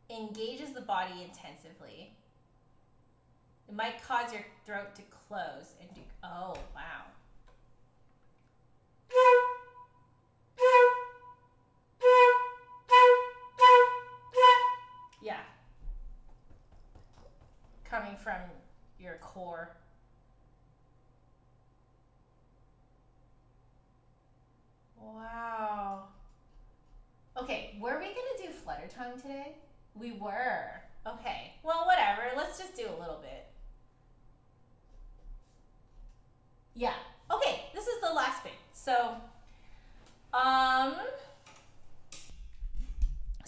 Engages the body intensively. It might cause your throat to close and do... Oh, wow. Yeah. Coming from your core. Wow. Okay, were we gonna do flutter tongue today? We were. Okay, well, whatever. Let's just do a little bit. Yeah. Okay, this is the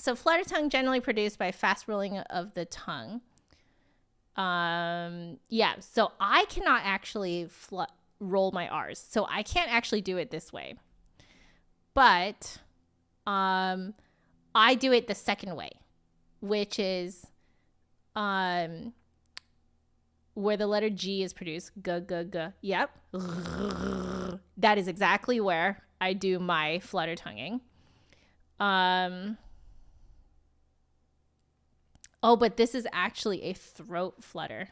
So flutter tongue generally produced by fast rolling of the tongue. Yeah, so I cannot actually roll my R's. So I can't actually do it this way. But I do it the second way, which is where the letter G is produced. G, g, g. Yep. That is exactly where I do my flutter tonguing. Oh, but this is actually a throat flutter.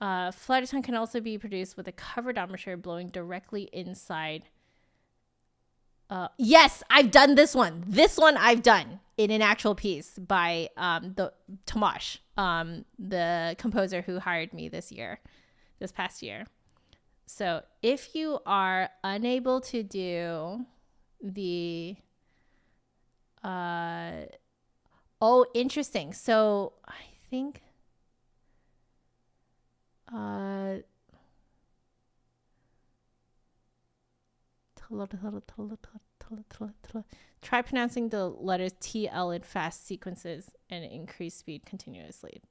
Flutter tongue can also be produced with a covered embouchure blowing directly inside. Yes, I've done this one. This one I've done in an actual piece by the Tomasz, the composer who hired me this past year. So if you are unable to do the oh, interesting. So I think try pronouncing the letters TL in fast sequences and increase speed continuously.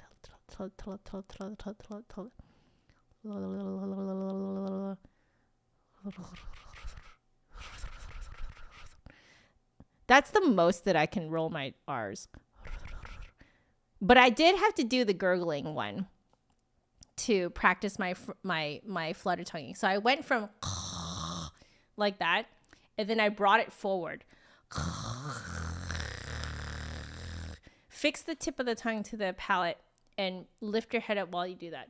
That's the most that I can roll my R's. But I did have to do the gurgling one to practice my flutter tonguing. So I went from like that, and then I brought it forward. Fix the tip of the tongue to the palate and lift your head up while you do that.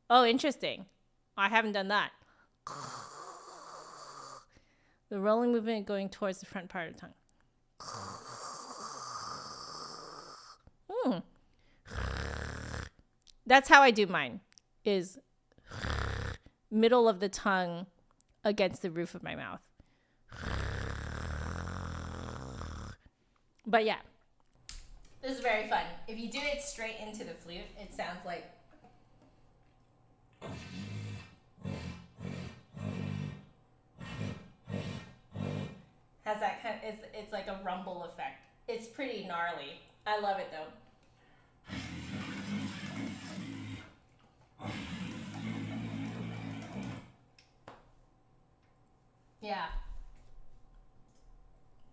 Oh, interesting. I haven't done that. The rolling movement going towards the front part of the tongue. That's how I do mine, is middle of the tongue against the roof of my mouth. But yeah, this is very fun. If you do it straight into the flute, it sounds like... has that kind of, it's like a rumble effect. It's pretty gnarly. I love it though. Yeah.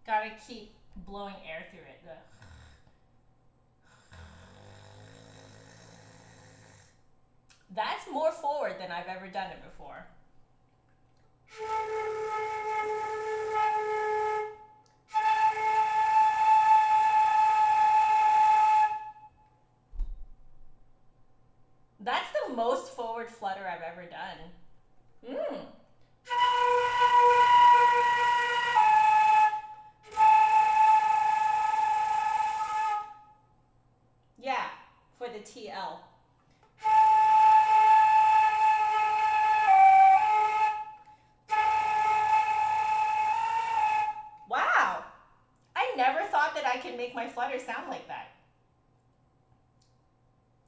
Gotta keep blowing air through it. Ugh. That's more forward than I've ever done it before. That's the most forward flutter I've ever done. Yeah, for the TL. Wow. I never thought that I could make my flutter sound like that.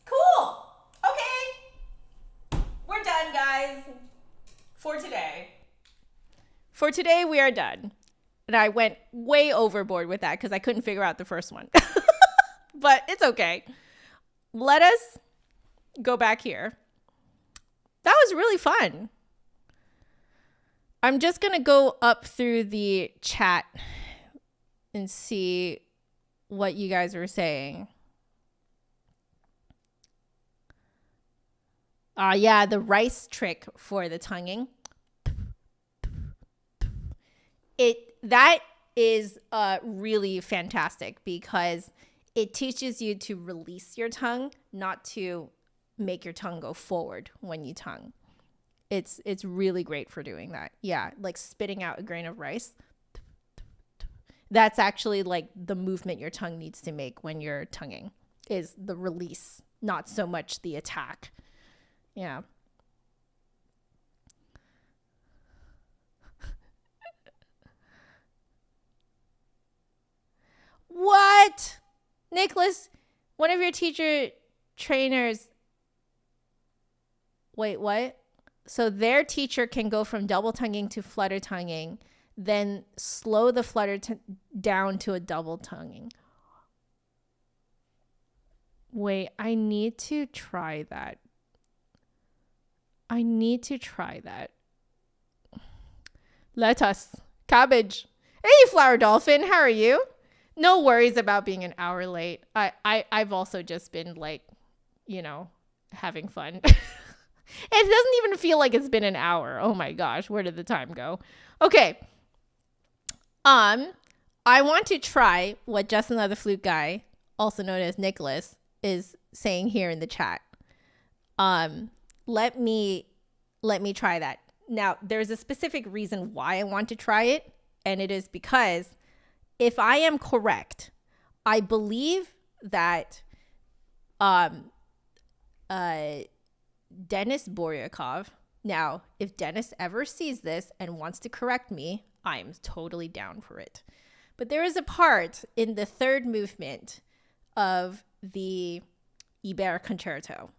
Cool. Okay. We're done, guys. For today. For today, we are done. And I went way overboard with that because I couldn't figure out the first one. But it's okay. Let us go back here. That was really fun. I'm just going to go up through the chat and see what you guys were saying. Yeah, the rice trick for the tonguing. That is really fantastic because it teaches you to release your tongue, not to make your tongue go forward when you tongue. It's really great for doing that. Yeah, like spitting out a grain of rice. That's actually like the movement your tongue needs to make when you're tonguing, is the release, not so much the attack. Yeah. What? Nicholas, one of your trainers. Wait, what? So their teacher can go from double tonguing to flutter tonguing. then slow the flutter down to a double tonguing. Wait, I need to try that. Lettuce, cabbage. Hey, Flower Dolphin, how are you? No worries about being an hour late. I've also just been like, you know, having fun. It doesn't even feel like it's been an hour. Oh my gosh, where did the time go? Okay. I want to try what Just Another Flute Guy, also known as Nicholas, is saying here in the chat. Let me try that. Now, there's a specific reason why I want to try it, and it is because if I am correct, I believe that Dennis Boryakov. Now, if Dennis ever sees this and wants to correct me, I am totally down for it. But there is a part in the third movement of the Ibert Concerto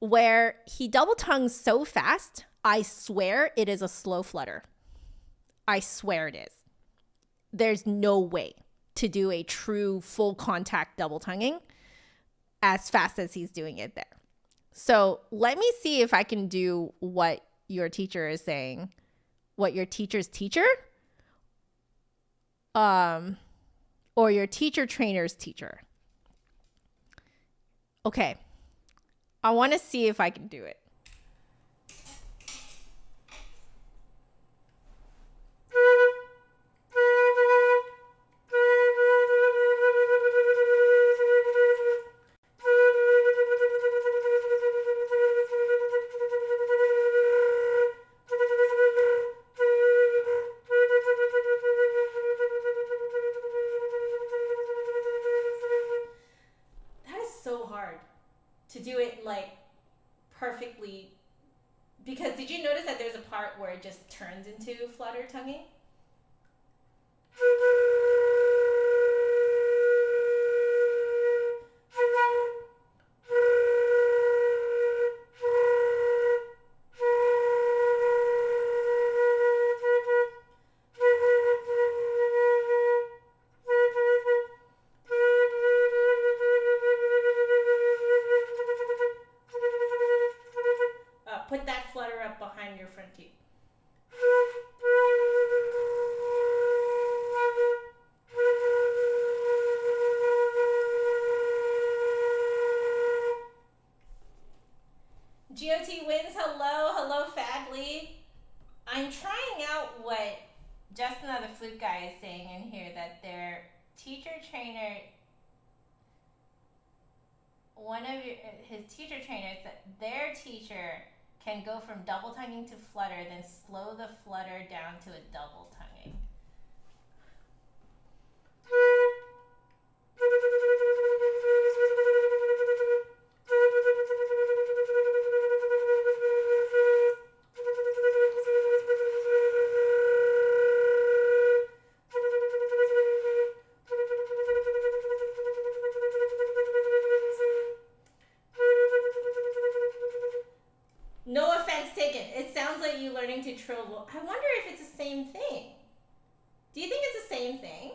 where he double tongues so fast, I swear it is a slow flutter. I swear it is. There's no way to do a true full contact double tonguing as fast as he's doing it there. So let me see if I can do what your teacher is saying, what your teacher's teacher, or your teacher trainer's teacher. Okay. I want to see if I can do it. To do it like perfectly, because did you notice that there's a part where it just turns into flutter tonguing? Put that flutter up behind your front teeth. GOT wins. Hello, Fadley. I'm trying out what Just Another Flute Guy is saying in here, that their teacher trainer, his teacher trainers, that their teacher can go from double tonguing to flutter, then slow the flutter down to a double tonguing. No offense taken. It sounds like you learning to trill. I wonder if it's the same thing. Do you think it's the same thing?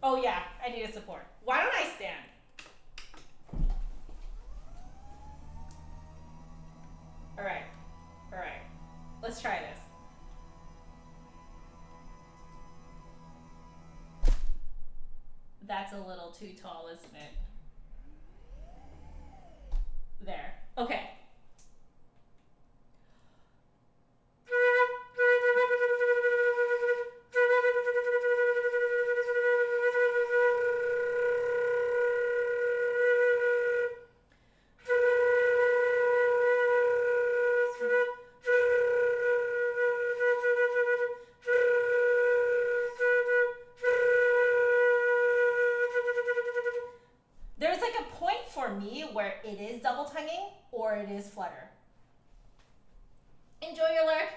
Oh yeah, I need a support. Why don't I stand? All right. Let's try this. That's a little too tall, isn't it? There. Okay. it is double tonguing or it is flutter. Enjoy your lark.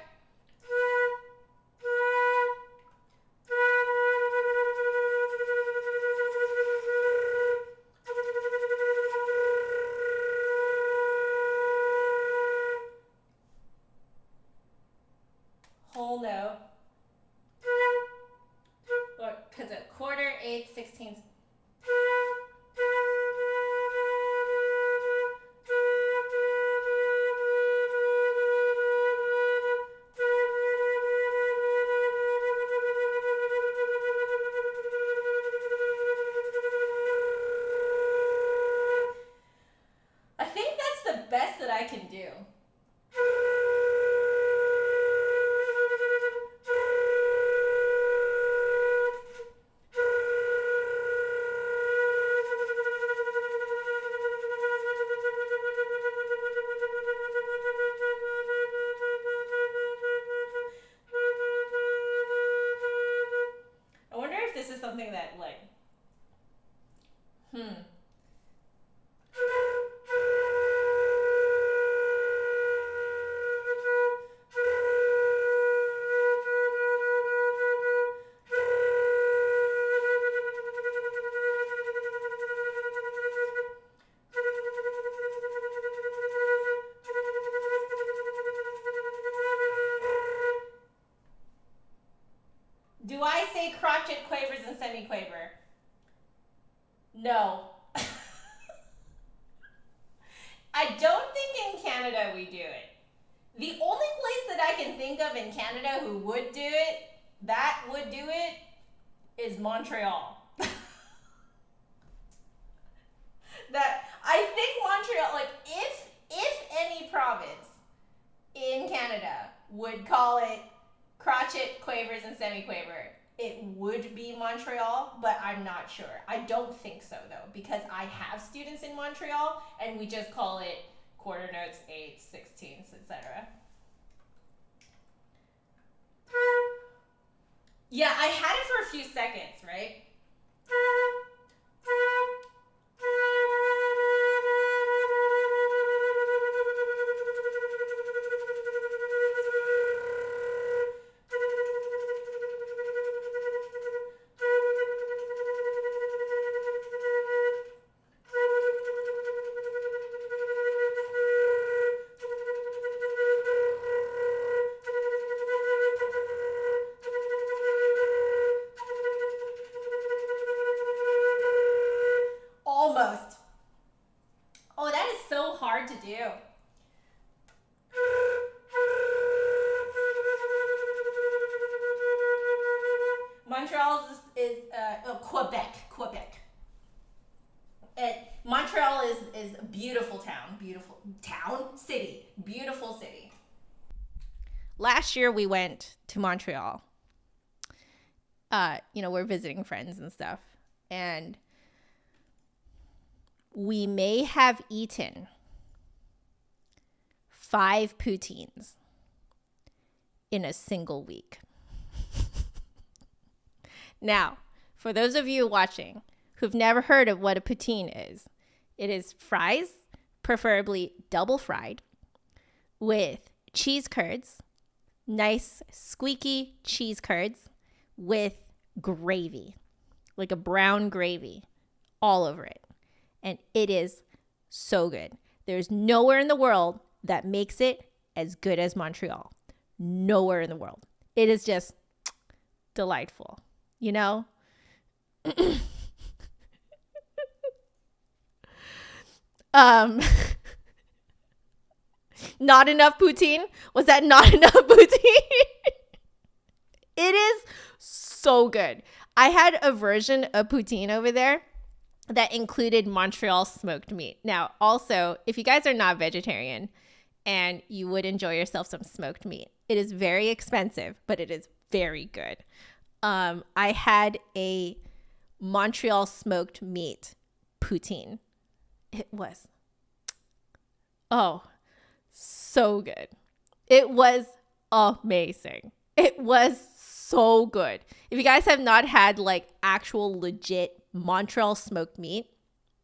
Whole note. Because a quarter, eighth, 16th. I think that's the best that I can do. I wonder if this is something that like, do I say crotchet, quavers, and semi-quaver? No. I don't think in Canada we do it. The only place that I can think of in Canada who would do it, is Montreal. That I think Montreal, like if any province in Canada would call it crotchet, quavers, and semi-quaver, it would be Montreal, but I'm not sure. I don't think so though, because I have students in Montreal and we just call it quarter notes, eighths, 16ths, etc. Yeah, I had it for a few seconds, right? Almost. Oh, that is so hard to do. Montreal is Quebec. Montreal is a beautiful town, beautiful city. Last year we went to Montreal. We're visiting friends and stuff, and we may have eaten 5 poutines in a single week. Now, for those of you watching who've never heard of what a poutine is, it is fries, preferably double fried, with cheese curds, nice squeaky cheese curds with gravy, like a brown gravy all over it. And it is so good. There's nowhere in the world that makes it as good as Montreal. Nowhere in the world. It is just delightful, you know? Not enough poutine? Was that not enough poutine? It is so good. I had a version of poutine over there that included Montreal smoked meat. Now, also, if you guys are not vegetarian and you would enjoy yourself some smoked meat, it is very expensive, but it is very good. I had a Montreal smoked meat poutine. It was, so good. It was amazing. It was so good. If you guys have not had like actual legit Montreal smoked meat,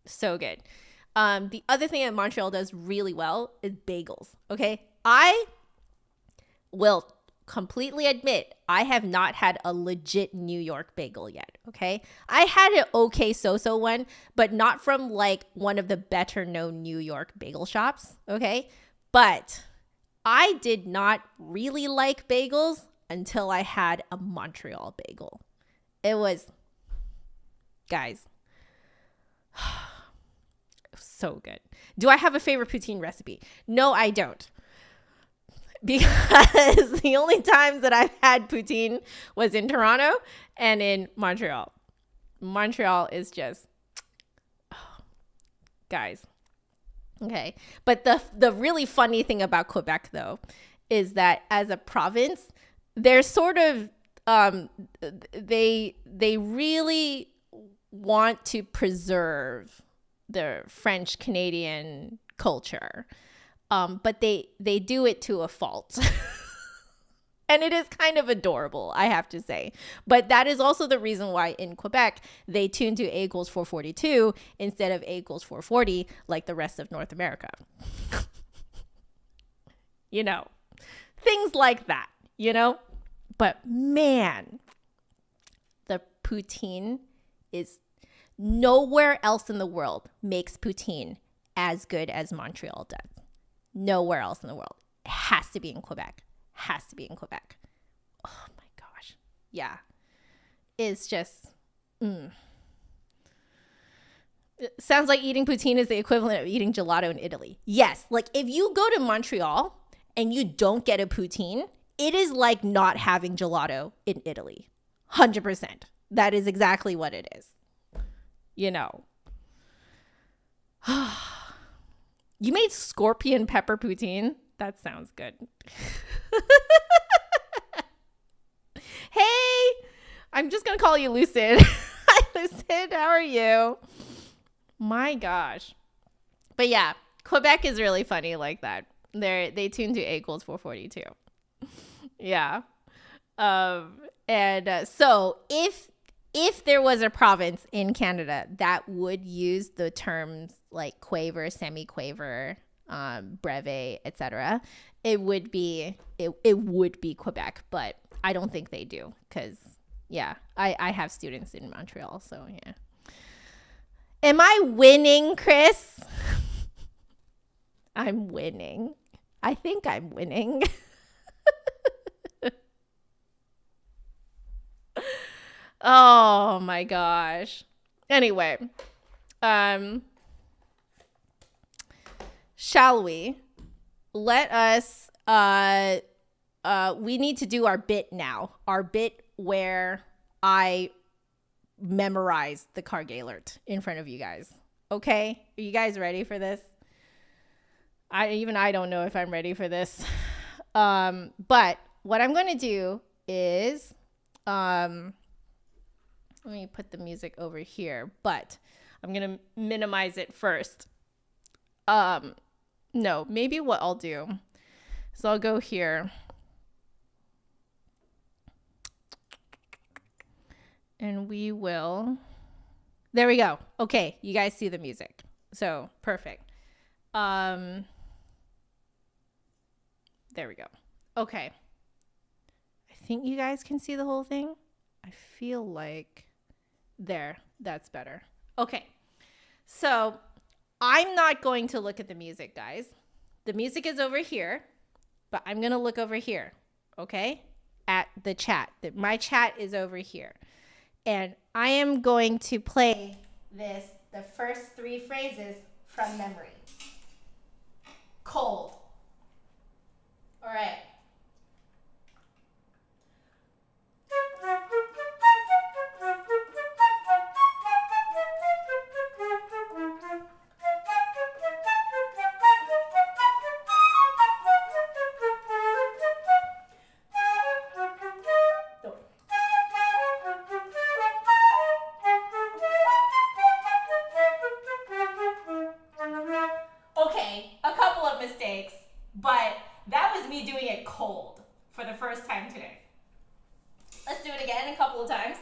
so good. The other thing that Montreal does really well is bagels. Okay. I will completely admit I have not had a legit New York bagel yet. Okay. I had an okay so-so one, but not from like one of the better known New York bagel shops. Okay. But I did not really like bagels until I had a Montreal bagel. It was, guys, so good. Do I have a favorite poutine recipe? No, I don't. Because the only times that I've had poutine was in Toronto and in Montreal. Montreal is just, oh, guys. Okay. But the really funny thing about Quebec, though, is that as a province, they're sort of, they really want to preserve the French Canadian culture. But they do it to a fault. And it is kind of adorable, I have to say. But that is also the reason why in Quebec, they tune to A equals 442 instead of A equals 440 like the rest of North America. You know, things like that, you know? But man, the poutine is nowhere else in the world makes poutine as good as Montreal does. Nowhere else in the world. It has to be in Quebec. Has to be in Quebec. Oh my gosh. Yeah. It's just, It sounds like eating poutine is the equivalent of eating gelato in Italy. Yes. Like if you go to Montreal and you don't get a poutine, it is like not having gelato in Italy. 100%. That is exactly what it is. You know. You made scorpion pepper poutine? That sounds good. Hey, I'm just going to call you Lucid. Hi, Lucid. How are you? My gosh. But yeah, Quebec is really funny like that. They tune to A equals 442. Yeah. So if there was a province in Canada that would use the terms like quaver, semi-quaver, breve, etc., it would be Quebec, but I don't think they do because, yeah, I have students in Montreal, so yeah. Am I winning, Chris? I'm winning. I think I'm winning. Oh my gosh. Anyway, shall we? Let us, we need to do our bit now. Our bit where I memorize the Karg-Elert in front of you guys. Okay? Are you guys ready for this? I don't know if I'm ready for this. But what I'm going to do is, let me put the music over here, but I'm going to minimize it first. No, maybe what I'll do is I'll go here. And we will, there we go. Okay, you guys see the music. So, perfect. There we go. Okay. I think you guys can see the whole thing. I feel like there, that's better. Okay. So, I'm not going to look at the music, guys. The music is over here, but I'm going to look over here, okay? At the chat. My chat is over here. And I am going to play the first 3 phrases from memory. Cold. All right. Okay, a couple of mistakes, but that was me doing it cold for the first time today. Let's do it again a couple of times.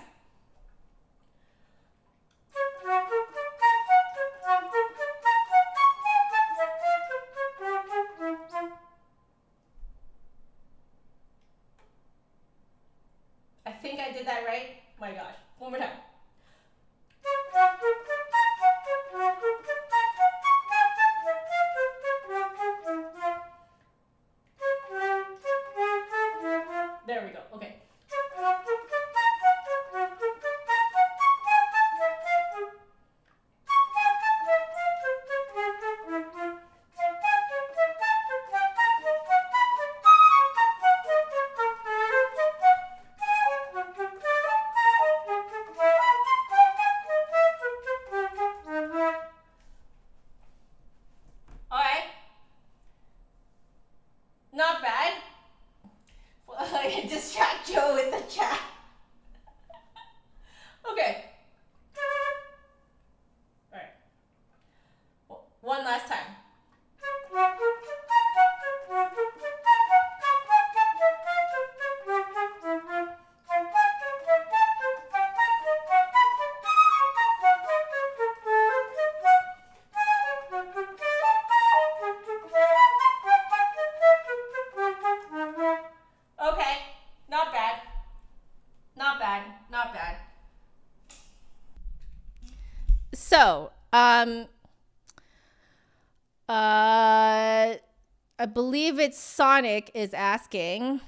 that right? My gosh. One more time. There we go. Okay. All right. Not bad. Well, I can distract Joe with the chat. Okay. All right. One last time. Okay, not bad. Not bad. Not bad. So, I believe it's Sonic is asking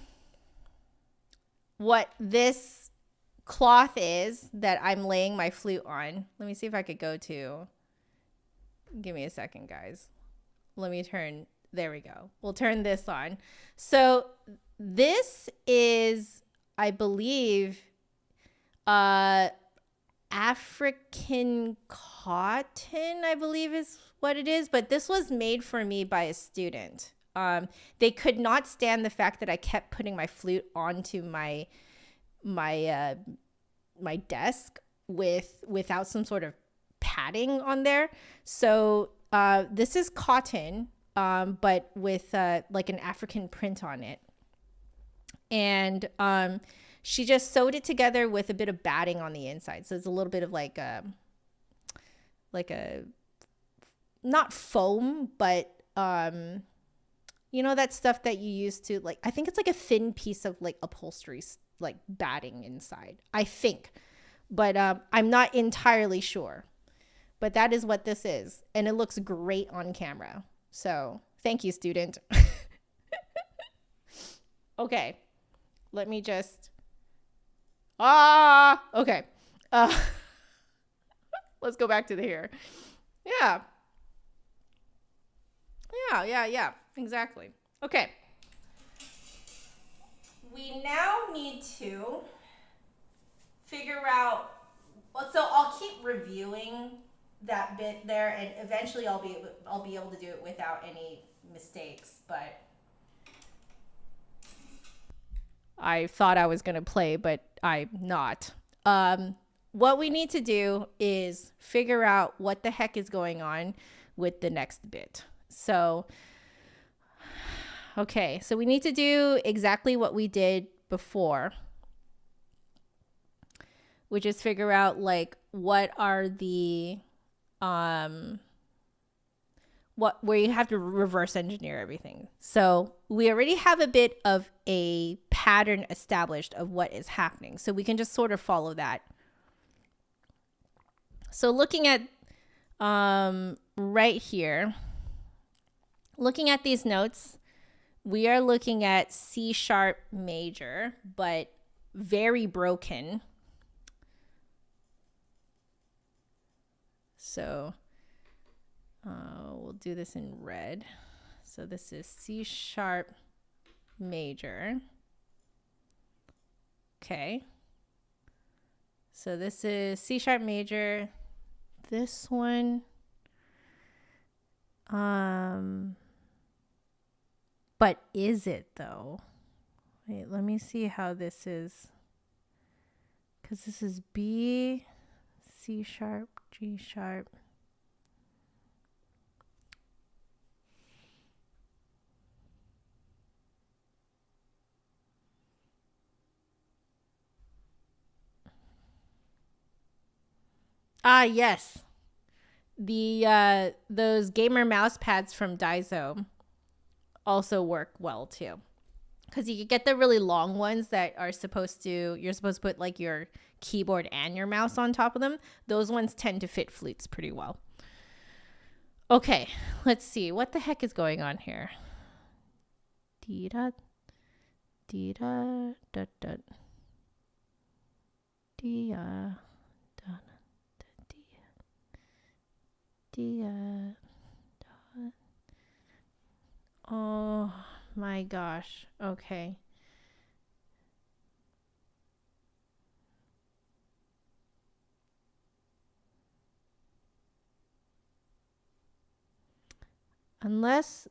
what this cloth is that I'm laying my flute on. Let me see if I could go to. Give me a second, guys. Let me turn. There we go. We'll turn this on. So this is, I believe, African cotton, I believe is what it is. But this was made for me by a student. They could not stand the fact that I kept putting my flute onto my desk without some sort of padding on there. So this is cotton, but with like an African print on it. And she just sewed it together with a bit of batting on the inside. So it's a little bit of like a not foam, but you know, that stuff that you use to, like, I think it's like a thin piece of like upholstery, like batting inside, I think. But I'm not entirely sure. But that is what this is. And it looks great on camera. So thank you, student. Okay. Let me just. Okay. Let's go back to the here. Yeah. Yeah. Exactly. Okay. We now need to figure out. So I'll keep reviewing that bit there, and eventually I'll be able to do it without any mistakes. But I thought I was gonna play, but I'm not. What we need to do is figure out what the heck is going on with the next bit. So, okay, so we need to do exactly what we did before, which is figure out like what are the where you have to reverse engineer everything. So we already have a bit of a pattern established of what is happening. So we can just sort of follow that. So looking at right here, looking at these notes, we are looking at C sharp major, but very broken. So we'll do this in red. So this is C sharp major. Okay. So this is C sharp major. This one. But is it though? Wait, let me see how this is. Because this is B, C sharp, G sharp. Ah, yes. The those gamer mouse pads from Daiso also work well too. because you get the really long ones that are you're supposed to put like your keyboard and your mouse on top of them. Those ones tend to fit flutes pretty well. Okay, let's see. What the heck is going on here? Dee-da, dee-da, da, da. Dee-da, da, da, dee-da, da. Oh my gosh. Okay. Unless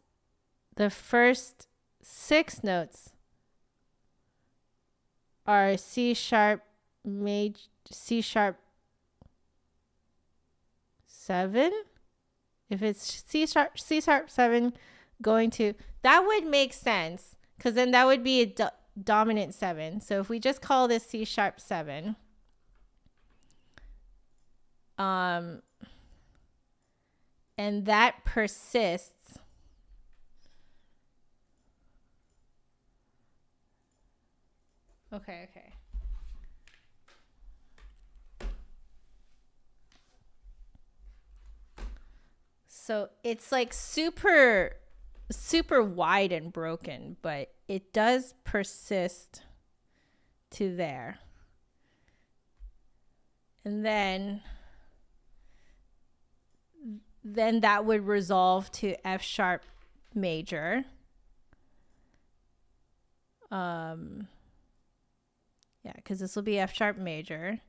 the first 6 notes are C sharp, C sharp 7. If it's C sharp 7 going to, that would make sense, because then that would be a dominant 7. So if we just call this C sharp 7, and that persists. Okay. So it's like super wide and broken, but it does persist to there. And then that would resolve to F sharp major. Yeah, because this will be F sharp major.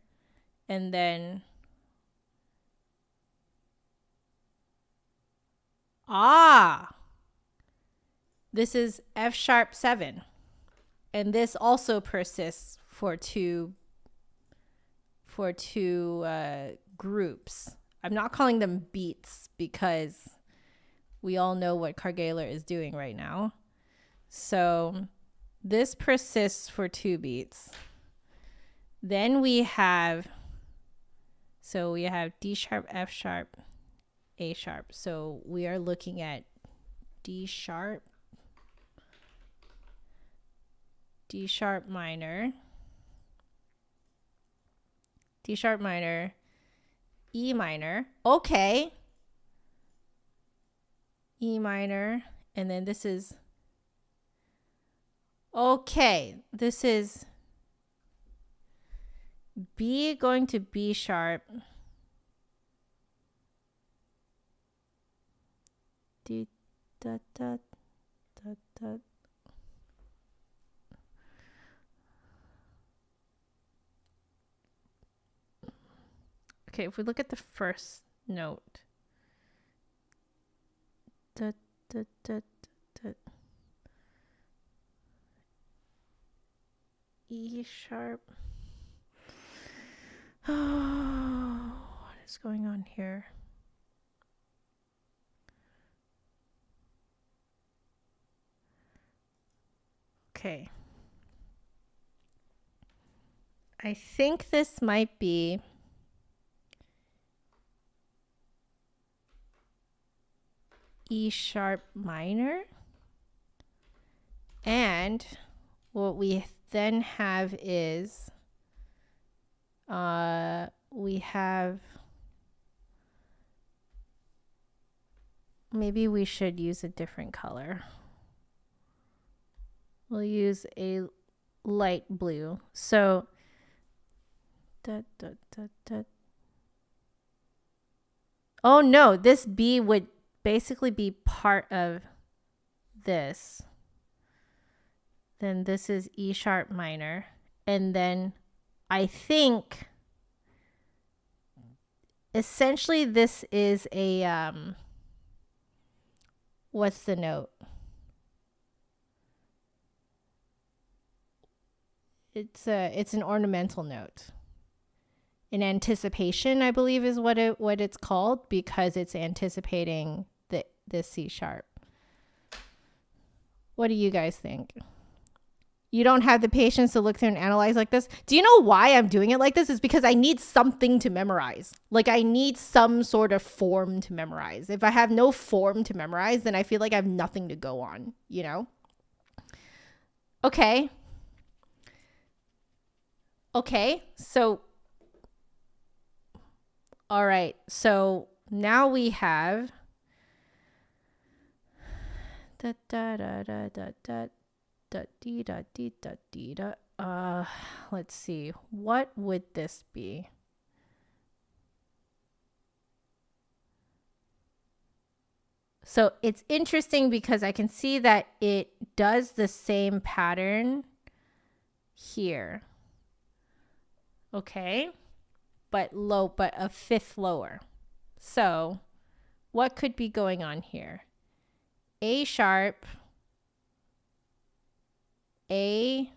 And then this is F sharp 7. And this also persists for two groups. I'm not calling them beats because we all know what Karg-Elert is doing right now. So this persists for 2 beats. Then we have D sharp, F sharp, A sharp. So we are looking at D sharp minor, D sharp minor, E minor. Okay. E minor. And then this is, okay, this is B going to B sharp, D, da, da, da, da. Okay, if we look at the first note, da, da, da, da, E sharp. Oh, what is going on here? Okay. I think this might be E sharp minor. And what we then have is we have, maybe we should use a different color. We'll use a light blue. So oh no, this B would basically be part of this. Then this is E sharp minor. And then I think essentially this is a, what's the note? It's an ornamental note. In anticipation, I believe, is what it's called, because it's anticipating the C sharp. What do you guys think? You don't have the patience to look through and analyze like this. Do you know why I'm doing it like this? It's because I need something to memorize. Like, I need some sort of form to memorize. If I have no form to memorize, then I feel like I have nothing to go on, you know? Okay. Okay. So, all right. So now we have da da da da da da da dee da dee da dee da. Let's see. What would this be? So it's interesting because I can see that it does the same pattern here. Okay. But a fifth lower. So what could be going on here? A sharp, A,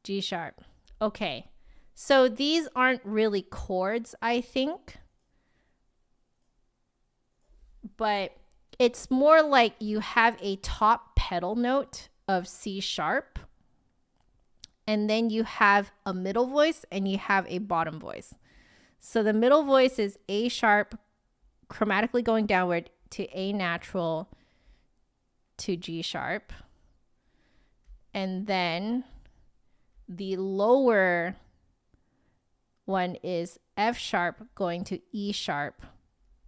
G sharp. Okay. So these aren't really chords, I think. But it's more like you have a top pedal note of C sharp, and then you have a middle voice and you have a bottom voice. So the middle voice is A sharp, chromatically going downward to A natural to G sharp. And then the lower one is F sharp going to E sharp,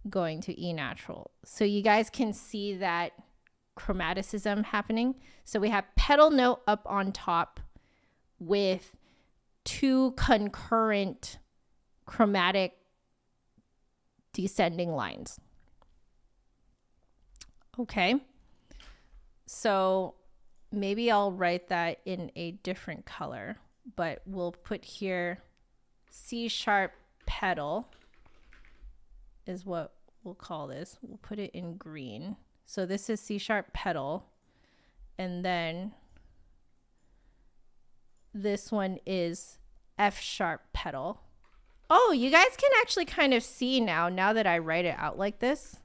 going to E natural. So you guys can see that chromaticism happening. So we have pedal note up on top with two concurrent chromatic descending lines. Okay. So maybe I'll write that in a different color, but we'll put here C sharp pedal is what we'll call this. We'll put it in green. So this is C sharp pedal. And then this one is F sharp pedal. Oh, you guys can actually kind of see now that I write it out like this.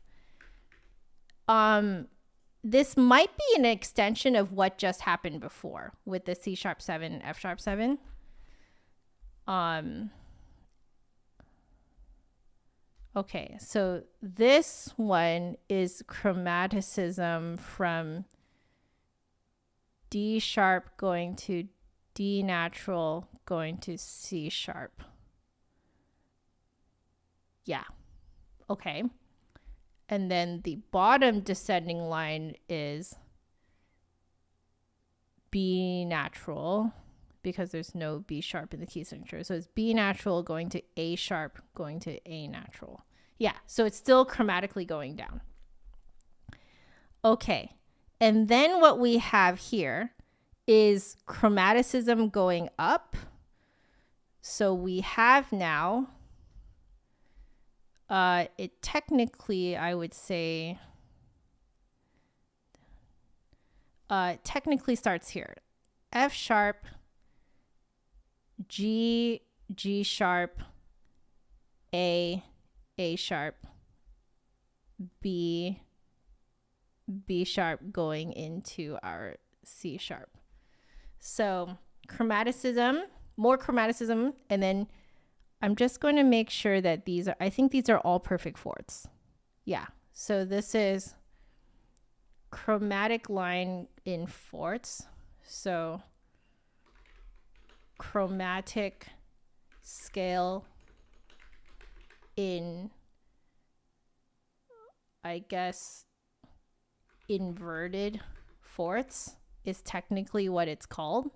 This might be an extension of what just happened before with the C sharp 7 and F sharp 7. Okay, so this one is chromaticism from D sharp going to D natural going to C sharp. Yeah, okay. And then the bottom descending line is B natural because there's no B sharp in the key signature. So it's B natural going to A sharp going to A natural. Yeah, so it's still chromatically going down. Okay, and then what we have here is chromaticism going up. So we have now, it technically, I would say, technically starts here. F sharp, G, G sharp, A sharp, B sharp going into our C sharp. So chromaticism, more chromaticism, and then I'm just going to make sure that these are, I think these are all perfect fourths. Yeah, so this is chromatic line in fourths. So chromatic scale in, I guess, inverted fourths is technically what it's called,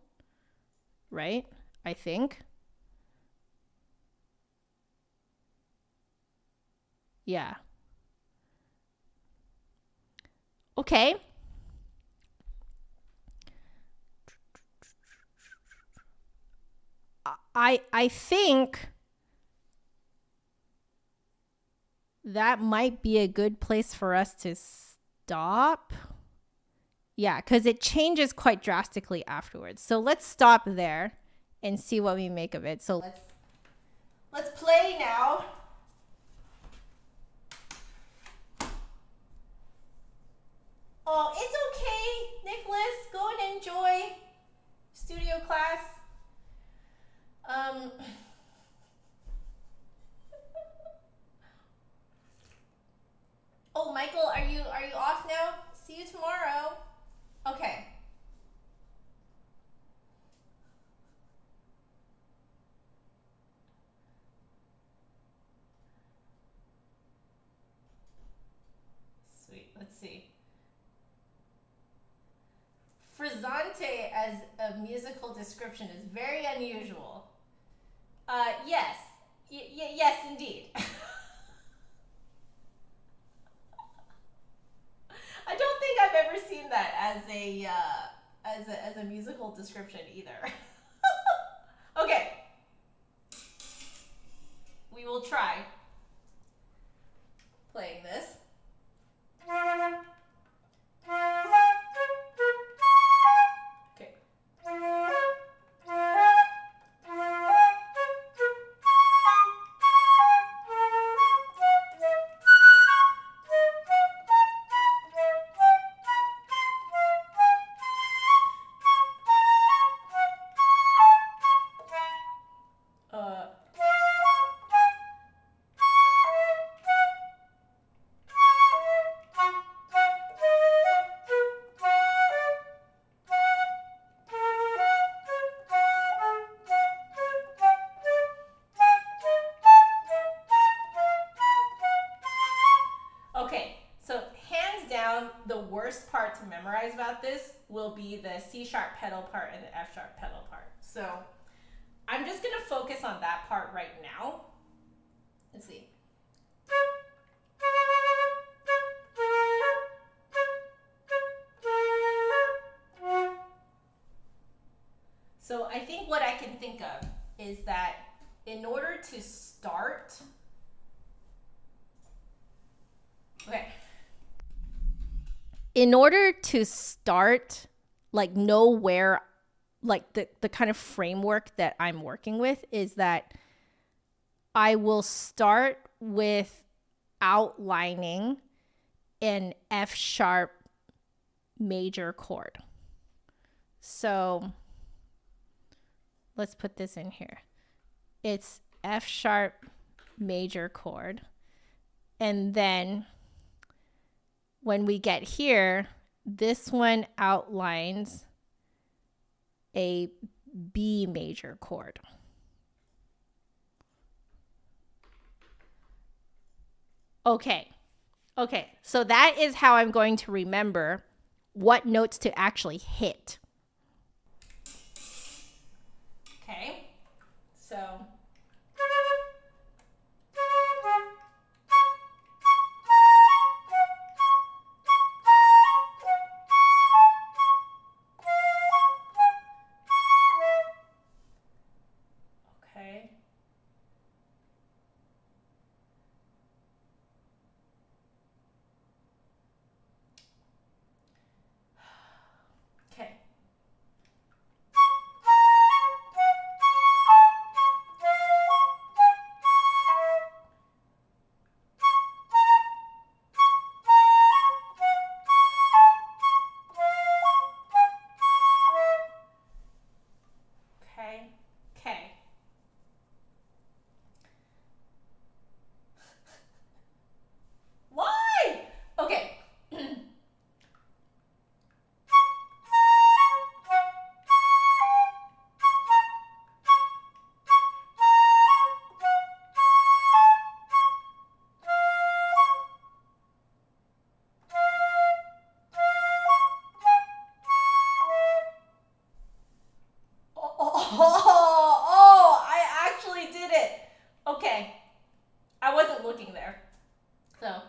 right? I think. Yeah. Okay. I think that might be a good place for us to stop. Yeah, because it changes quite drastically afterwards. So let's stop there and see what we make of it. So let's play now. Oh, it's okay, Nicholas. Go and enjoy studio class. Oh, Michael, are you off now? See you tomorrow. Okay. risante as a musical description is very unusual. Yes. Yes, indeed. I don't think I've ever seen that as a musical description either. Okay. We will try playing this. Okay. Okay, so hands down, the worst part to memorize about this will be the C sharp pedal part and the F sharp pedal part. So I'm just gonna focus on that part right now. Let's see. So I think what I can think of is that in order to start, in order to start, like know where, like the kind of framework that I'm working with is that I will start with outlining an F sharp major chord. So let's put this in here. It's F sharp major chord. And then when we get here, this one outlines a B major chord. Okay. Okay. So that is how I'm going to remember what notes to actually hit. Okay. So I actually did it. Okay. I wasn't looking there. So.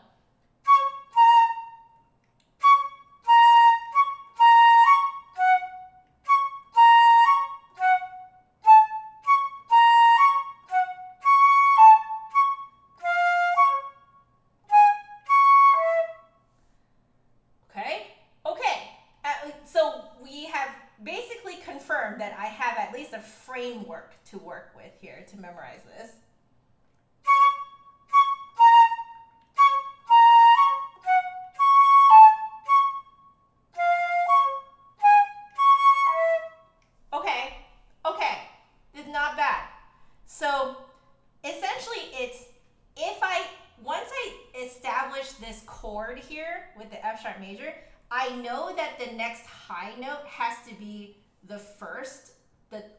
So we have basically confirmed that I have at least a framework to work with here to memorize this. Okay, it's not bad. So essentially it's, once I establish this chord here with the F sharp major, I know that the next high note has to be the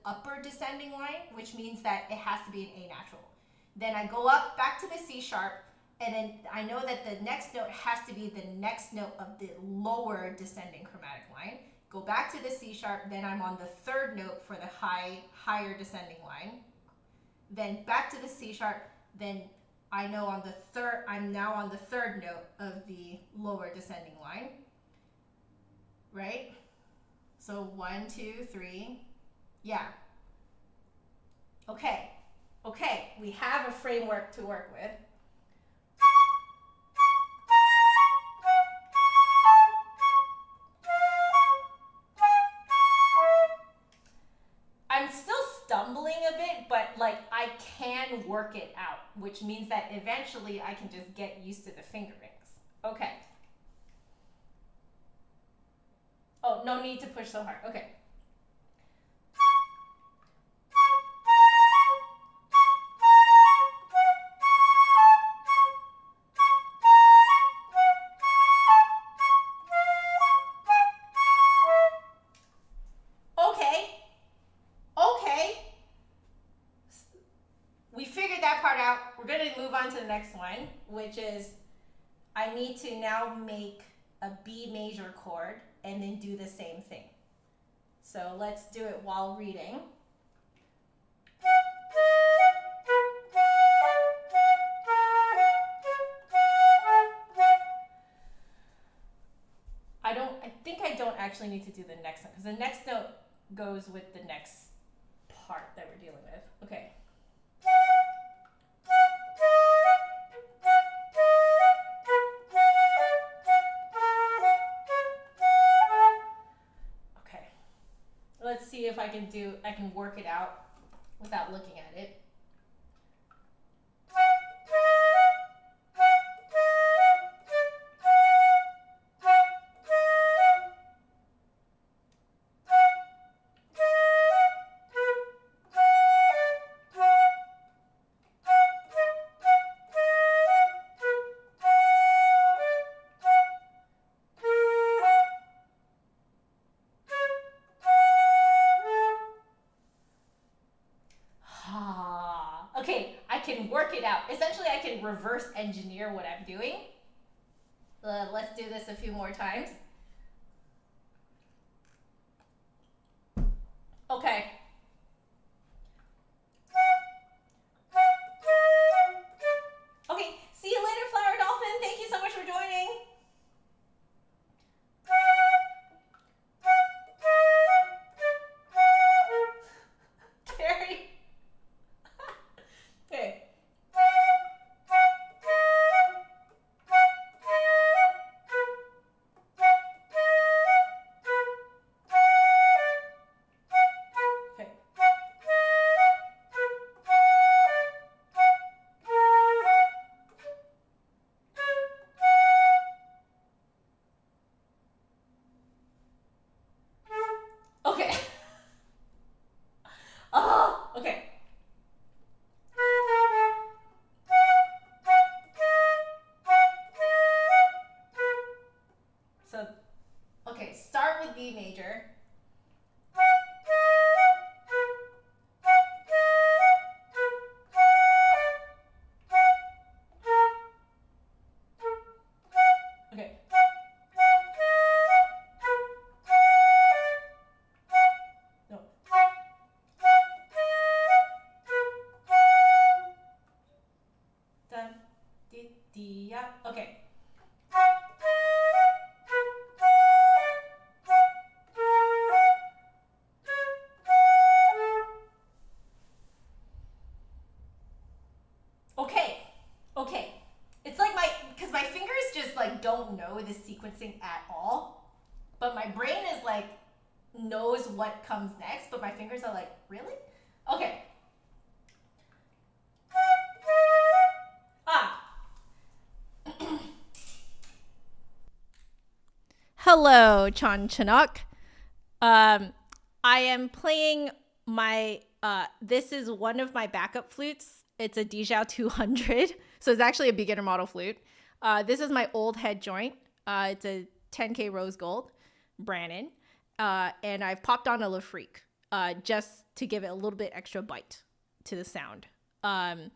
upper descending line, which means that it has to be an A natural. Then I go up back to the C sharp, and then I know that the next note has to be the next note of the lower descending chromatic line. go back to the C sharp, then I'm on the third note for the higher descending line, then back to the C sharp, then I'm now on the third note of the lower descending line, right? So 1, 2, 3, yeah. Okay, we have a framework to work with. I'm still stumbling a bit, but like I can work it out, which means that eventually I can just get used to the fingerings. Okay. Oh, no need to push so hard. Okay. We figured that part out. We're going to move on to the next one, which is I need to now make a B major chord and then do the same thing. So let's do it while reading. I think I don't actually need to do the next one because the next note goes with the next part that we're dealing with. Okay. Okay. Let's see if I can work it out without looking at it. Okay, I can work it out. Essentially, I can reverse engineer what I'm doing. Let's do this a few more times. Okay. Okay, see you later, Flower Dolphin. Thank you so much for joining. Carrie. Okay. Okay. Oh, okay. So, okay, start with B major. Okay. No. Dun, di, di, ya. Okay. Okay. It's like because my fingers just like don't know the sequencing at all, but my brain is like knows what comes next, but my fingers are like, really? Okay. Hello, Chan Chinook. I am playing my, this is one of my backup flutes. It's a Dijau 200. So it's actually a beginner model flute. This is my old head joint. It's a 10K rose gold, Brannon. And I've popped on a Lafrique just to give it a little bit extra bite to the sound. And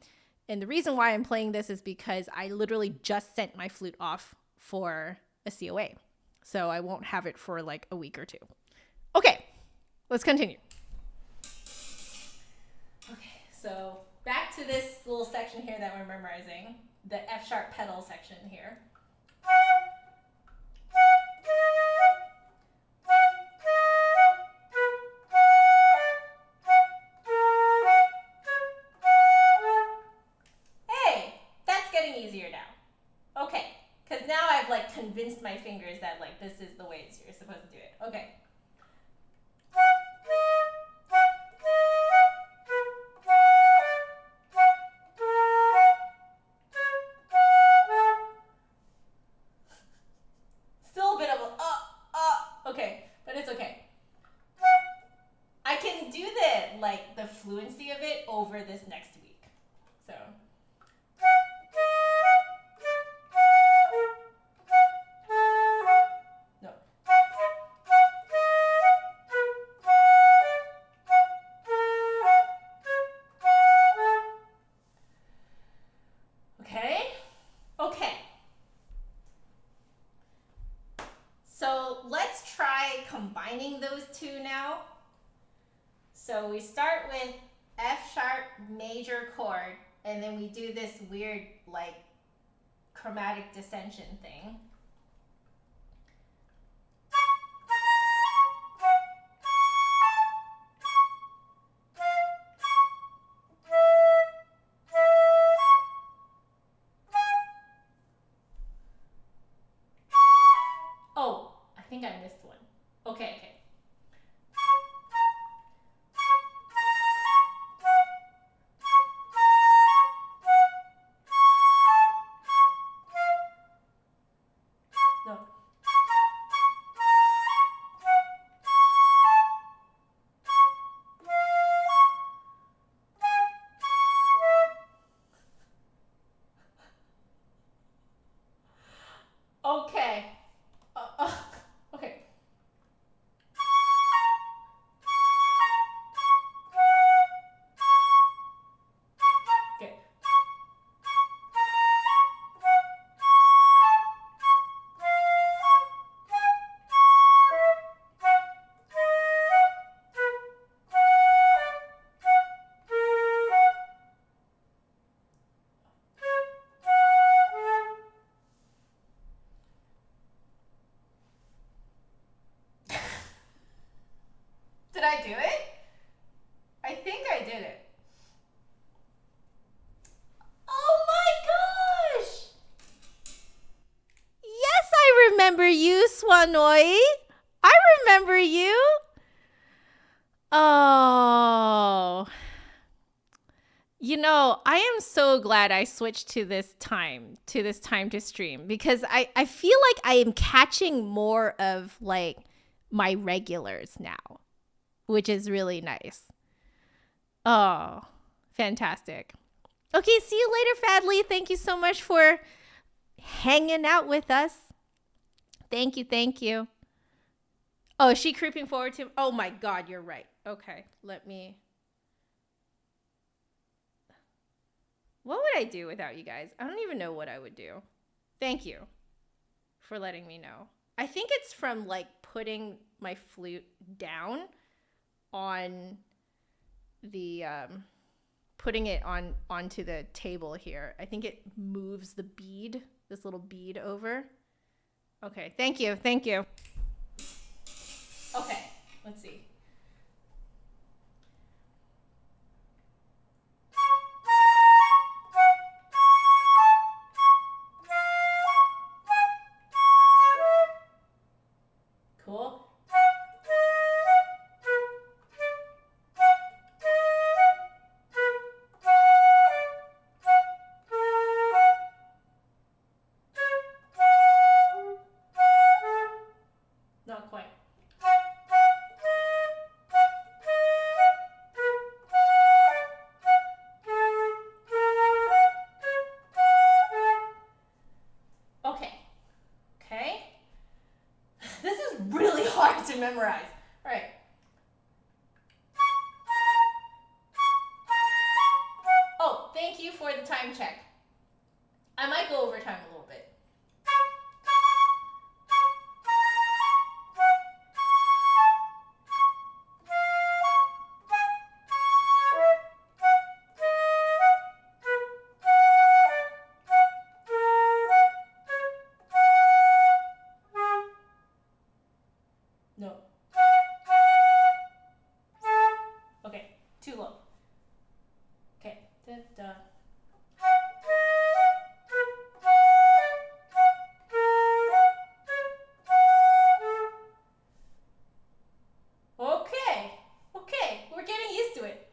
the reason why I'm playing this is because I literally just sent my flute off for a COA. So I won't have it for like a week or two. Okay, let's continue. Okay, so back to this little section here that we're memorizing, the F sharp pedal section here. Hey, that's getting easier now. Okay, because now I've like convinced my fingers that like this is the way you're supposed to do it. Okay. Still a bit of a okay, but it's okay. I can do the fluency of it over this next week. So no. Okay. Okay. So let's try combining those two now. So we start with F sharp major chord, and then we do this weird like chromatic dissension thing. Oh, I think I missed one. Okay, okay. No. Okay. Okay. Okay. Did I do it? I think I did it. Oh my gosh! Yes, I remember you, Swanoi. I remember you. Oh. You know, I am so glad I switched to this time to stream, because I feel like I am catching more of like my regulars now, which is really nice. Oh, fantastic. Okay, see you later, Fadley. Thank you so much for hanging out with us. Thank you, thank you. Oh, is she creeping forward to? Oh my God, you're right. Okay, let me. What would I do without you guys? I don't even know what I would do. Thank you for letting me know. I think it's from like putting my flute down on the putting it onto the table here. I think it moves the bead, this little bead over. Okay, thank you. Thank you. Okay, let's see. Cool. Not quite. Okay. Okay. This is really hard to memorize. All right. Oh, thank you for the time check. I might go over time a little bit. No. Okay, too low. Okay. Da, da. Okay. Okay, we're getting used to it.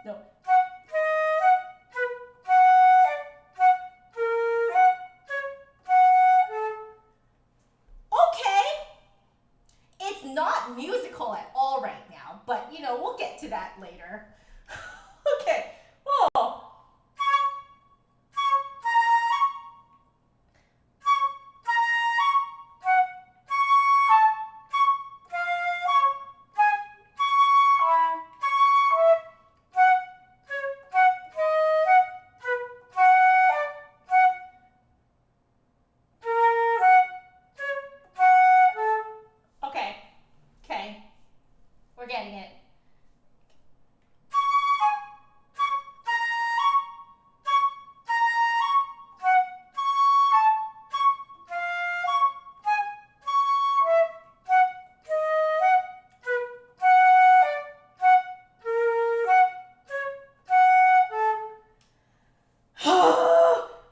No. Okay. It's not musical at all right now, but you know, we'll get to that later. Okay. Oh. Okay. Okay. We're getting it.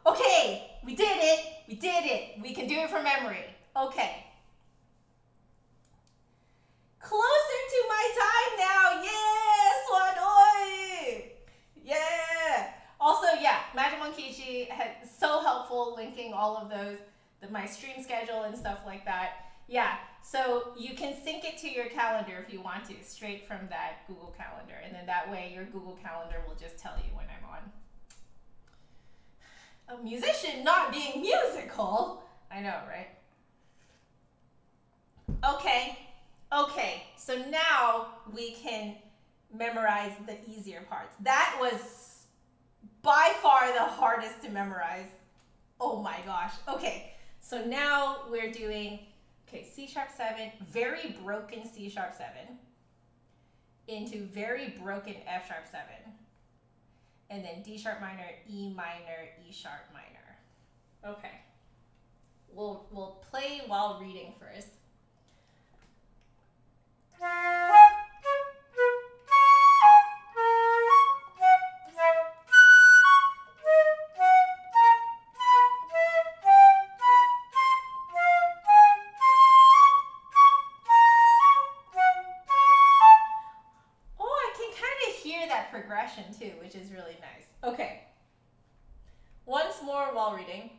Okay, we did it. We did it. We can do it from memory. Okay. Closer to my time now. Yes, Wanoi. Yeah. Also, yeah, Magic Monkichi had so helpful linking all of those, my stream schedule and stuff like that. Yeah, so you can sync it to your calendar if you want to, straight from that Google Calendar. And then that way your Google Calendar will just tell you when I'm on. A musician not being musical. I know, right? Okay. Okay, so now we can memorize the easier parts. That was by far the hardest to memorize. Oh my gosh. Okay, so now we're doing, okay, C#7, very broken C#7 into very broken F#7. And then D# minor, E minor, E# minor. Okay. We'll play while reading first. Progression too, which is really nice. Okay. Once more while reading.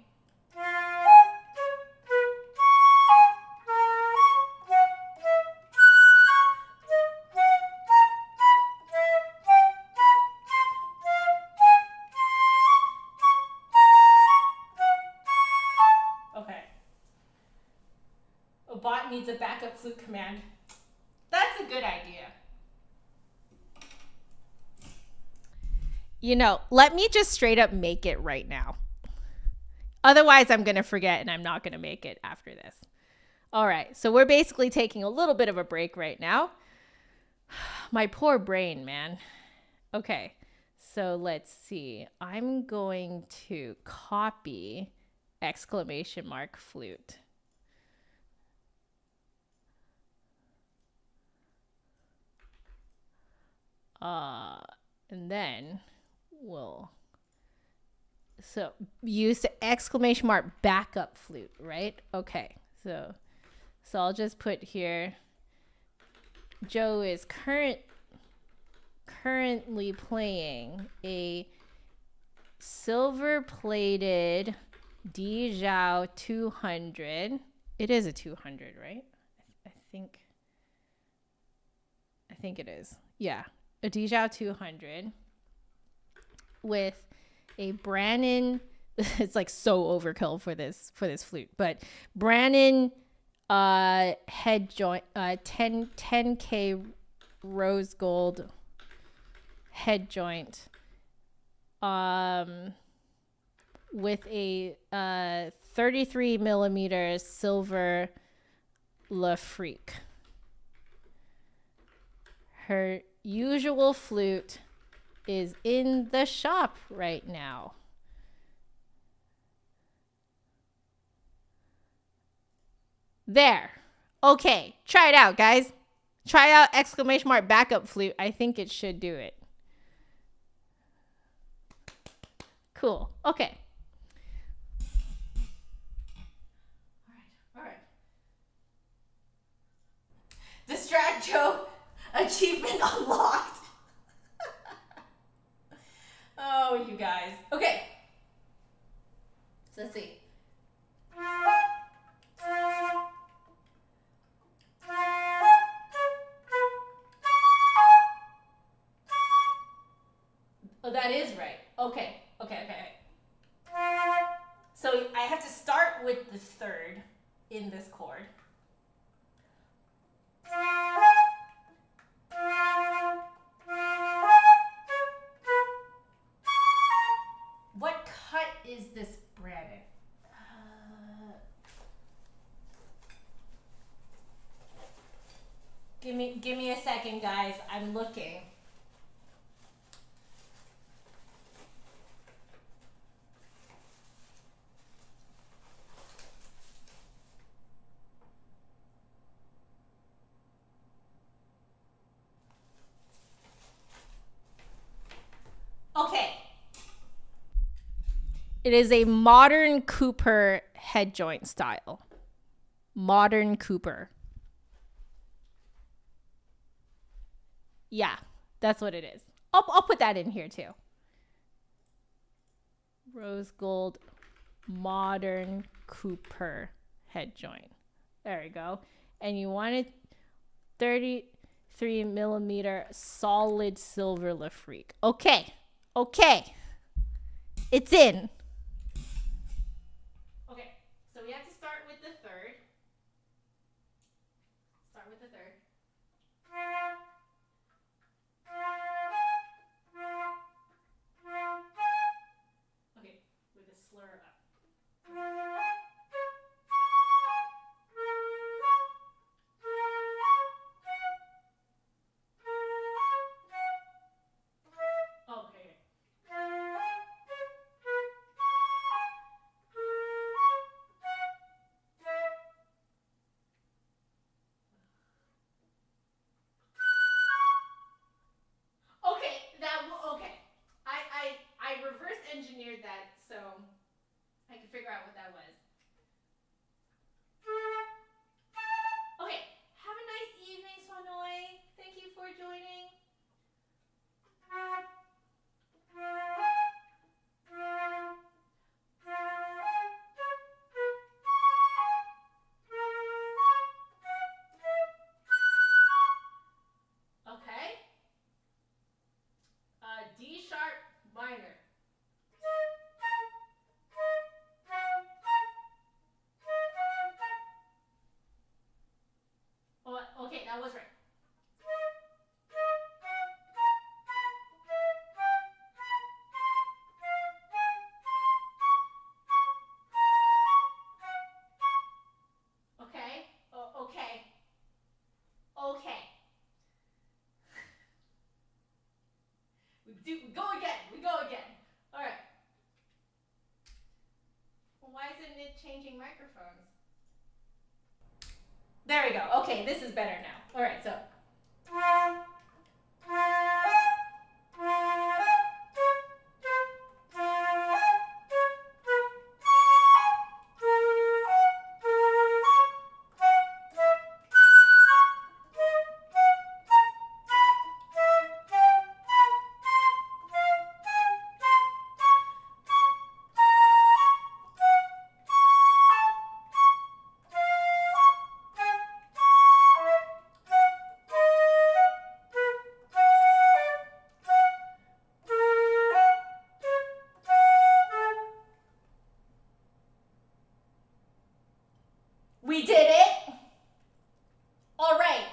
Okay. A bot needs a backup flute command. That's a good idea. You know, let me just straight up make it right now. Otherwise, I'm going to forget and I'm not going to make it after this. All right. So we're basically taking a little bit of a break right now. My poor brain, man. Okay. So let's see. I'm going to copy !flute. And then we'll use the ! backup flute, right? Okay, so I'll just put here, Joe is currently playing a silver-plated Dijou 200. It is a 200, right? I think it is. Yeah, a Dijou 200 with a Brannon. It's like so overkill for this flute, but Brannon head joint, 10K rose gold head joint, with a 33 millimeter silver Lafrique. Her usual flute is in the shop right now. There. Okay, try it out, guys. Try out exclamation mark backup flute. I think it should do it. Cool. Okay. All right. Distract Joe achievement unlocked. Oh, you guys. Okay. So let's see. Oh, that is right. Okay. So I have to start with the third in this chord. What cut is this, Brandon? Give me a second, guys. I'm looking. Okay. It is a modern Cooper head joint style. Modern Cooper. Yeah, that's what it is. I'll put that in here too. Rose gold modern Cooper head joint. There we go. And you want it 33 millimeter solid silver Lafrique. Okay. It's in. Okay, so we have to start with the third. Okay, with a slur up. Okay. I reverse engineered that so I could figure out what that was. Okay, have a nice evening, Sonoy. Thank you for joining. Okay. D sharp minor. Oh, okay, that was right. Okay. Okay. We go again. All right. Well, why isn't it changing microphones? There we go. Okay, this is better now. All right, so. We did it! All right,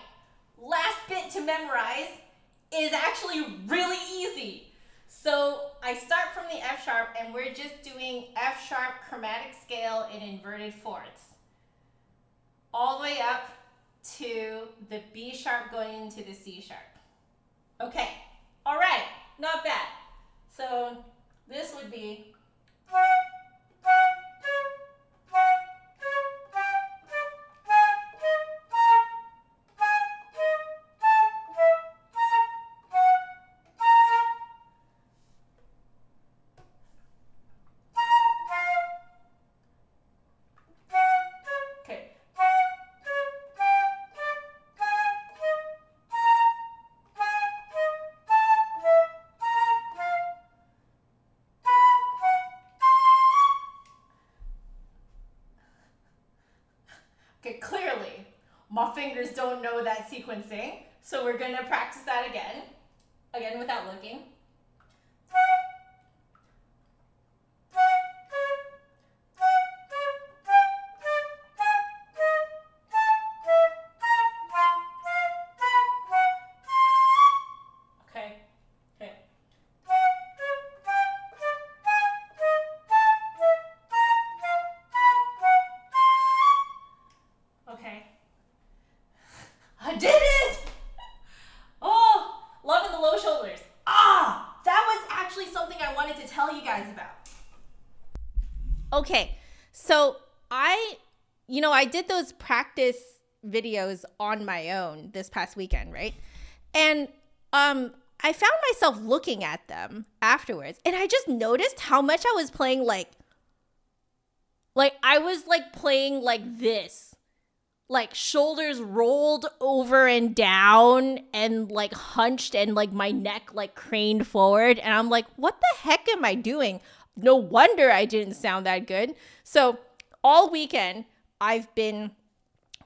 last bit to memorize is actually really easy. So I start from the F sharp and we're just doing F sharp chromatic scale in inverted fourths. All the way up to the B sharp going into the C sharp. Okay, all right, not bad. So this would be. Okay. Okay, clearly my fingers don't know that sequencing, so we're gonna practice that again without looking. Okay, okay. Okay. I did it! Oh, loving the low shoulders. Ah, that was actually something I wanted to tell you guys about. Okay, so I did those practice videos on my own this past weekend, right? And I found myself looking at them afterwards, and I just noticed how much I was playing like I was like playing like this. Like shoulders rolled over and down and like hunched and like my neck like craned forward. And I'm like, what the heck am I doing? No wonder I didn't sound that good. So all weekend, I've been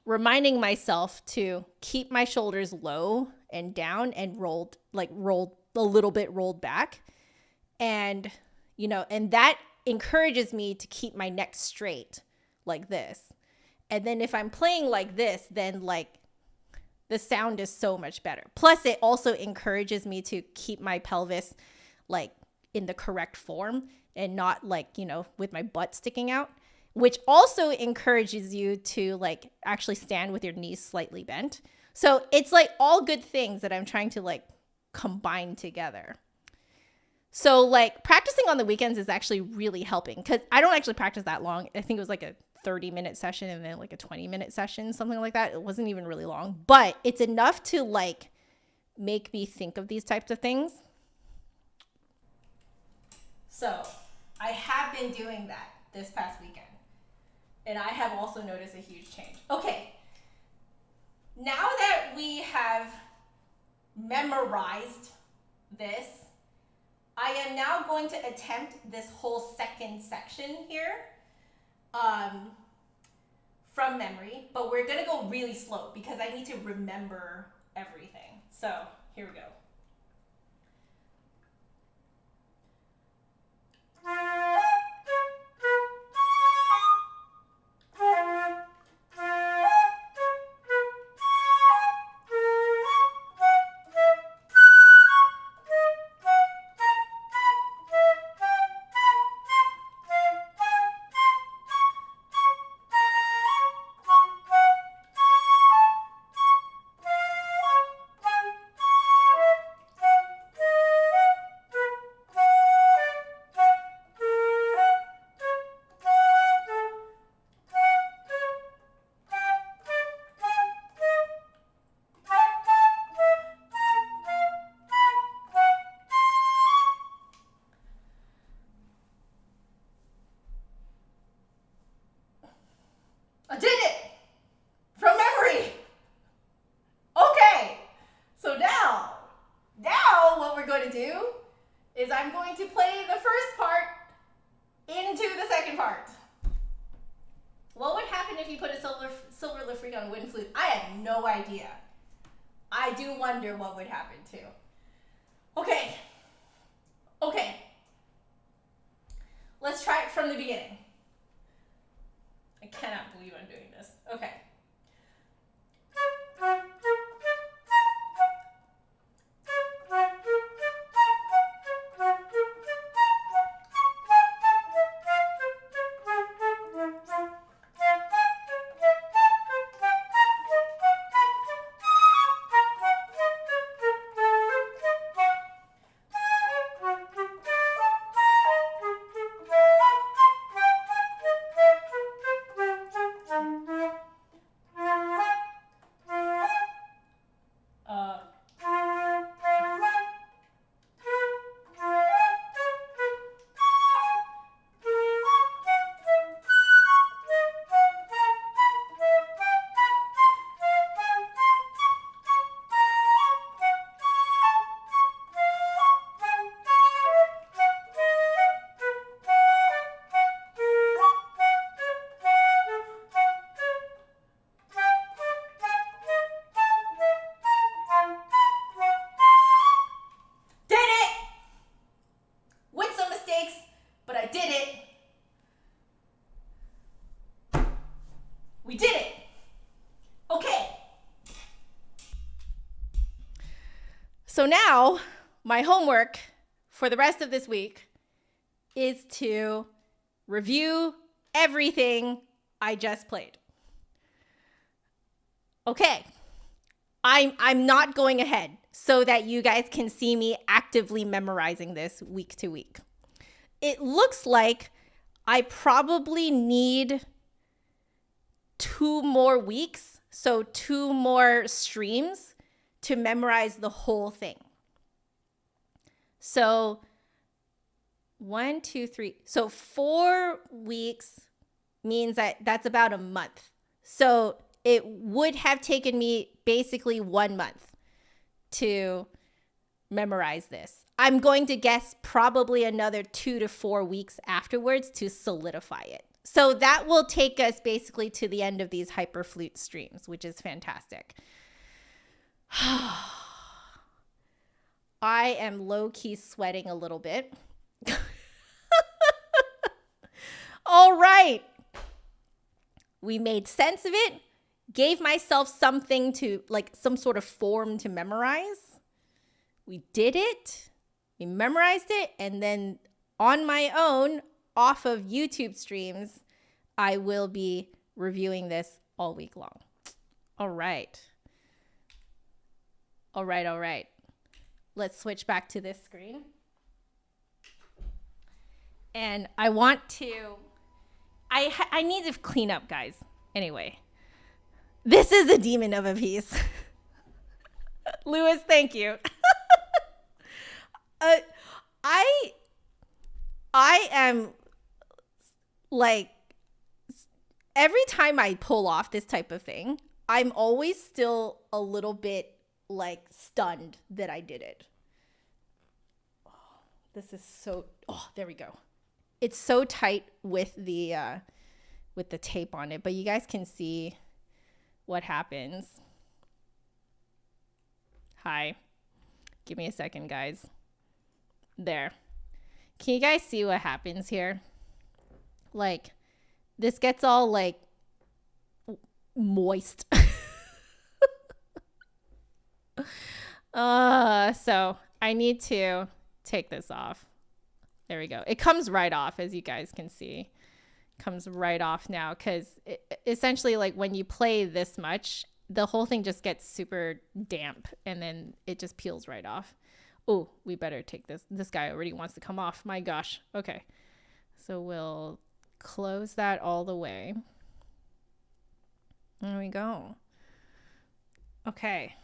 reminding myself to keep my shoulders low and down and rolled a little bit rolled back. And, and that encourages me to keep my neck straight like this. And then if I'm playing like this, then like the sound is so much better. Plus it also encourages me to keep my pelvis like in the correct form and not like, with my butt sticking out, which also encourages you to like actually stand with your knees slightly bent. So it's like all good things that I'm trying to like combine together. So like practicing on the weekends is actually really helping because I don't actually practice that long. I think it was like a 30-minute session and then like a 20-minute session, something like that. It wasn't even really long, but it's enough to like make me think of these types of things. So I have been doing that this past weekend, and I have also noticed a huge change. Okay, now that we have memorized this, I am now going to attempt this whole second section here from memory, but we're gonna go really slow because I need to remember everything. So here we go. I did it! From memory! Okay, so now what we're going to do is I'm going to play the first part into the second part. What would happen if you put a silver lip freak on a wooden flute? I have no idea. I do wonder what would happen too. Okay. Let's try it from the beginning. I cannot believe I'm doing this. Okay. So now my homework for the rest of this week is to review everything I just played. Okay. I'm not going ahead so that you guys can see me actively memorizing this week to week. It looks like I probably need 2 more weeks, so 2 more streams to memorize the whole thing. So 1, 2, 3. So 4 weeks means that that's about a month. So it would have taken me basically 1 month to memorize this. I'm going to guess probably another 2 to 4 weeks afterwards to solidify it. So that will take us basically to the end of these Hyperflute streams, which is fantastic. I am low-key sweating a little bit. All right. We made sense of it. Gave myself something to, like, some sort of form to memorize. We did it. We memorized it. And then on my own, off of YouTube streams, I will be reviewing this all week long. All right. All right. Let's switch back to this screen. And I want to, I need to clean up, guys. Anyway, this is a demon of a piece. Lewis, thank you. I am like, every time I pull off this type of thing, I'm always still a little bit like stunned that I did it. Oh, this is so, there we go. It's so tight with the tape on it, but you guys can see what happens. Hi. Give me a second, guys. There. Can you guys see what happens here? Like, this gets all like moist. So I need to take this off. There we go. It comes right off, as you guys can see. Comes right off now, because essentially, like, when you play this much, the whole thing just gets super damp, and then it just peels right off. Oh, we better take this. This guy already wants to come off. My gosh. Okay. So we'll close that all the way. There we go. Okay.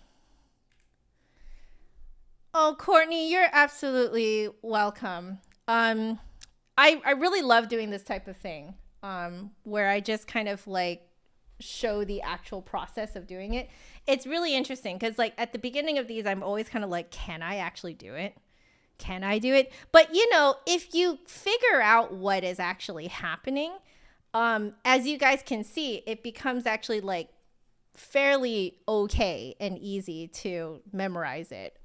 Oh, Courtney, you're absolutely welcome. I really love doing this type of thing, where I just kind of like show the actual process of doing it. It's really interesting because, like, at the beginning of these, I'm always kind of like, can I actually do it? Can I do it? But, you know, if you figure out what is actually happening, as you guys can see, it becomes actually like fairly okay and easy to memorize it.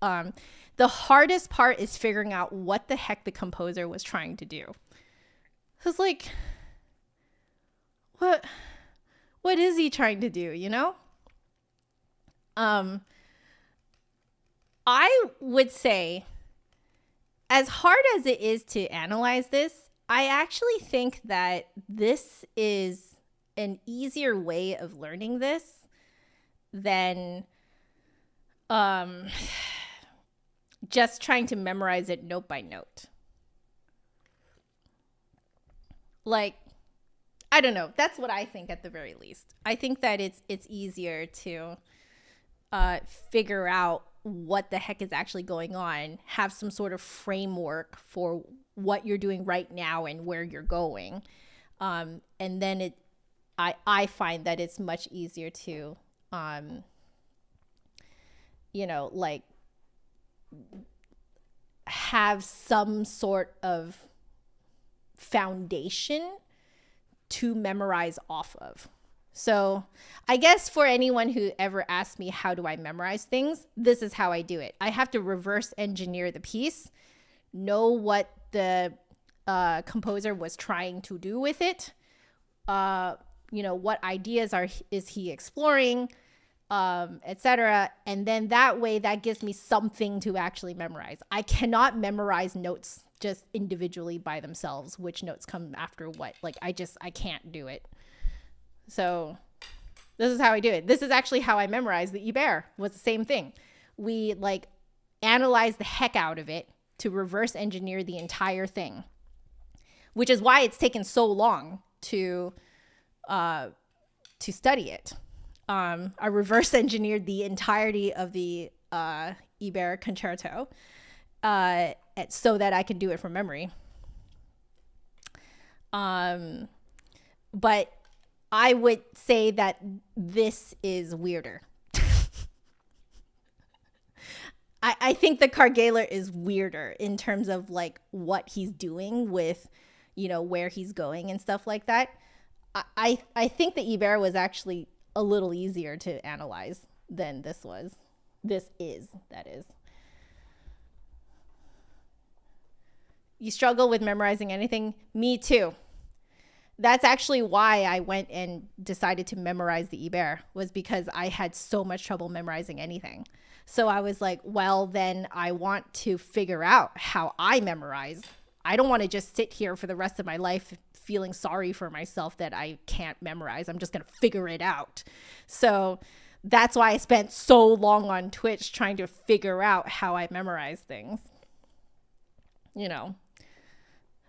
The hardest part is figuring out what the heck the composer was trying to do. It's like, what is he trying to do, you know? I would say, as hard as it is to analyze this, I actually think that this is an easier way of learning this than just trying to memorize it note by note. Like, I don't know. That's what I think at the very least. I think that it's easier to figure out what the heck is actually going on, have some sort of framework for what you're doing right now and where you're going. And then I find that it's much easier to, you know, like, have some sort of foundation to memorize off of. So I guess for anyone who ever asked me, how do I memorize things? This is how I do it. I have to reverse engineer the piece, know what the composer was trying to do with it. You know, what ideas is he exploring? etc. And then that way, that gives me something to actually memorize. I cannot memorize notes just individually by themselves, which notes come after what. Like, I can't do it. So this is how I do it. This is actually how I memorized the Ibert, was the same thing. We like analyze the heck out of it to reverse engineer the entire thing, which is why it's taken so long to study it. I reverse engineered the entirety of the Ibert concerto so that I could do it from memory. But I would say that this is weirder. I think the Karg-Elert is weirder in terms of like what he's doing with, you know, where he's going and stuff like that. I think the Ibert was actually a little easier to analyze than this was. That is. You struggle with memorizing anything? Me too. That's actually why I went and decided to memorize the Ibert, was because I had so much trouble memorizing anything. So I was like, well, then I want to figure out how I memorize. I don't want to just sit here for the rest of my life feeling sorry for myself that I can't memorize. I'm just going to figure it out. So that's why I spent so long on Twitch trying to figure out how I memorize things. You know.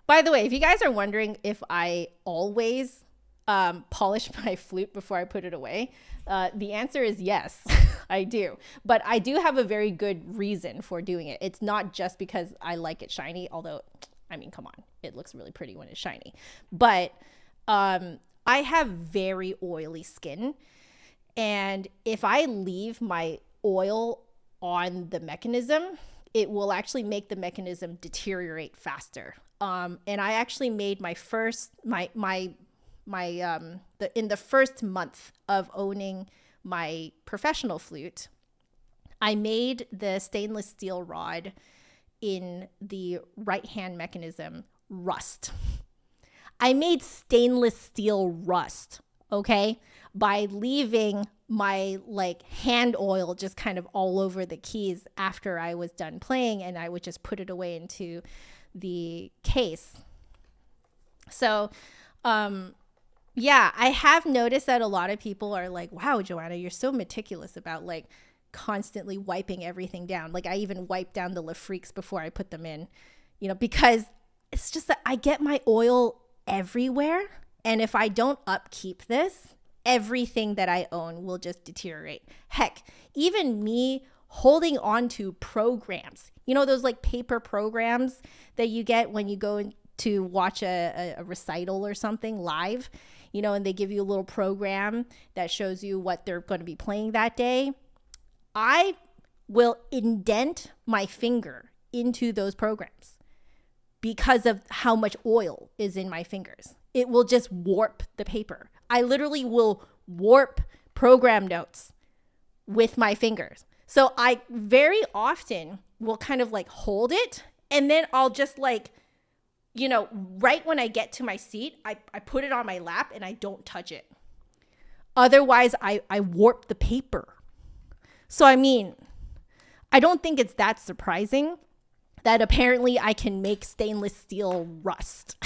By the way, if you guys are wondering if I always polish my flute before I put it away, the answer is yes, I do. But I do have a very good reason for doing it. It's not just because I like it shiny, although, I mean, come on, it looks really pretty when it's shiny. But I have very oily skin. And if I leave my oil on the mechanism, it will actually make the mechanism deteriorate faster. And I actually made my first, in the first month of owning my professional flute, I made the stainless steel rod in the right hand mechanism rust. I made stainless steel rust, okay, by leaving my like hand oil just kind of all over the keys after I was done playing, and I would just put it away into the case. So, yeah, I have noticed that a lot of people are like, wow, Joanna, you're so meticulous about like constantly wiping everything down. Like I even wipe down the Lafriques before I put them in, you know, because it's just that I get my oil everywhere. And if I don't upkeep this, everything that I own will just deteriorate. Heck, even me holding on to programs, you know, those like paper programs that you get when you go to watch a recital or something live, you know, and they give you a little program that shows you what they're going to be playing that day. I will indent my finger into those programs because of how much oil is in my fingers. It will just warp the paper. I literally will warp program notes with my fingers. So I very often will kind of like hold it, and then I'll just like, you know, right when I get to my seat, I put it on my lap and I don't touch it. Otherwise, I warp the paper. So, I mean, I don't think it's that surprising that apparently I can make stainless steel rust.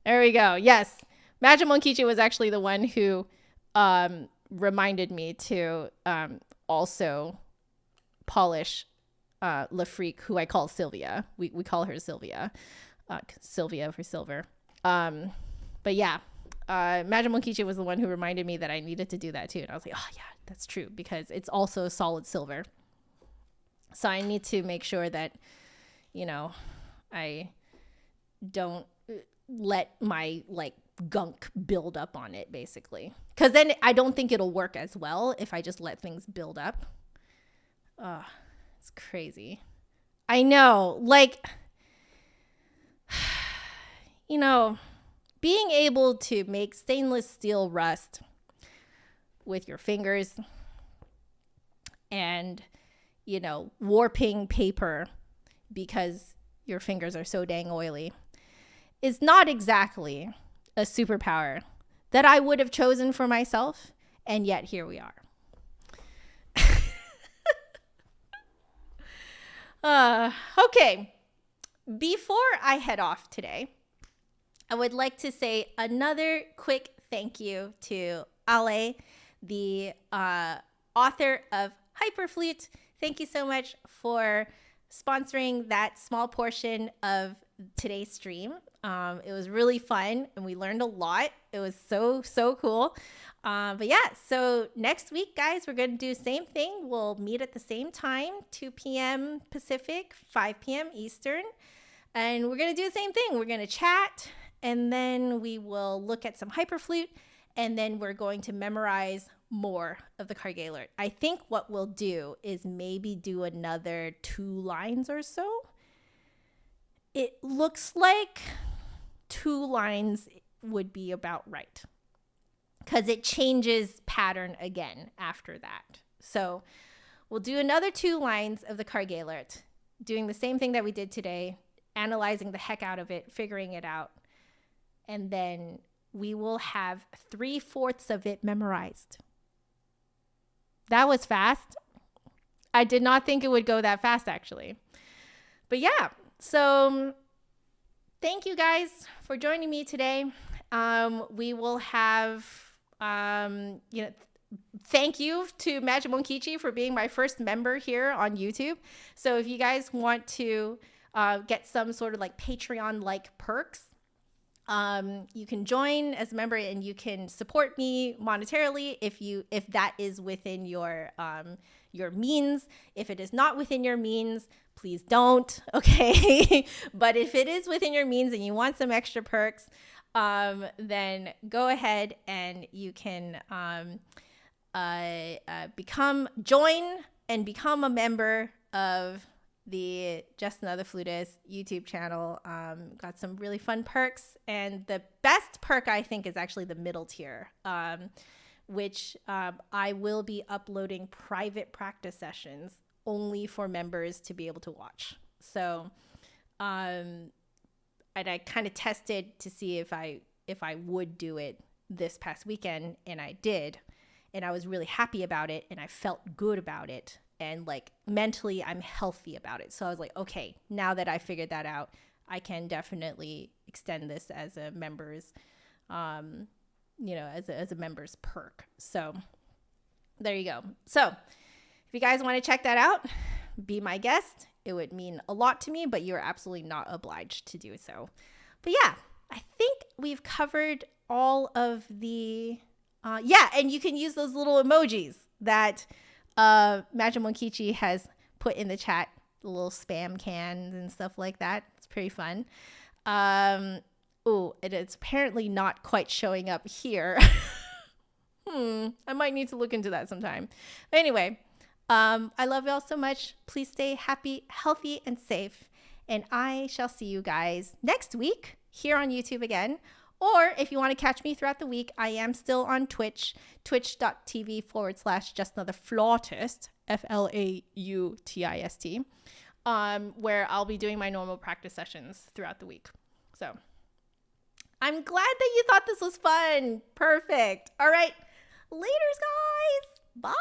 There we go. Yes. Magic Monkichi was actually the one who reminded me to also polish Lafrique, who I call Sylvia. We call her Sylvia. Sylvia for silver. But yeah, Magic Monkichi was the one who reminded me that I needed to do that too. And I was like, oh yeah, that's true, because it's also solid silver. So I need to make sure that, you know, I don't let my like gunk build up on it, basically. Because then I don't think it'll work as well if I just let things build up. It's crazy. I know, like, you know, being able to make stainless steel rust with your fingers and, you know, warping paper because your fingers are so dang oily is not exactly a superpower that I would have chosen for myself. And yet here we are. Okay. Before I head off today, I would like to say another quick thank you to Ale, the author of Hyperflute. Thank you so much for sponsoring that small portion of today's stream. It was really fun and we learned a lot. It was so cool. But yeah, so next week, guys, we're going to do the same thing. We'll meet at the same time, 2 p.m. Pacific, 5 p.m. Eastern. And we're going to do the same thing. We're going to chat, and then we will look at some Hyperflute, and then we're going to memorize more of the Karg-Elert. I think what we'll do is maybe do another 2 lines or so. It looks like 2 lines would be about right, because it changes pattern again after that. So we'll do another 2 lines of the Karg-Elert, doing the same thing that we did today, analyzing the heck out of it, figuring it out. And then we will have 3/4 of it memorized. That was fast. I did not think it would go that fast, actually. But yeah, so thank you guys for joining me today. We will have, thank you to Magic Monkichi for being my first member here on YouTube. So if you guys want to get some sort of like Patreon-like perks, you can join as a member and you can support me monetarily if that is within your means. If it is not within your means, please don't. Okay. But if it is within your means and you want some extra perks, then go ahead and you can join and become a member of the Just Another Flutist YouTube channel. Got some really fun perks, and the best perk I think is actually the middle tier, which I will be uploading private practice sessions only for members to be able to watch. So and I kind of tested to see if I would do it this past weekend, and I did, and I was really happy about it, and I felt good about it. And like mentally, I'm healthy about it. So I was like, okay, now that I figured that out, I can definitely extend this as a member's, as a member's perk. So there you go. So if you guys want to check that out, be my guest. It would mean a lot to me, but you're absolutely not obliged to do so. But yeah, I think we've covered all of the, and you can use those little emojis that Magic Monkichi has put in the chat, the little spam cans and stuff like that. It's pretty fun. It's apparently not quite showing up here. I might need to look into that sometime. But anyway, I love y'all so much. Please stay happy, healthy, and safe. And I shall see you guys next week here on YouTube again. Or if you want to catch me throughout the week, I am still on Twitch, twitch.tv/justanotherflautist, FLAUTIST, where I'll be doing my normal practice sessions throughout the week. So I'm glad that you thought this was fun. Perfect. All right. Laters, guys. Bye.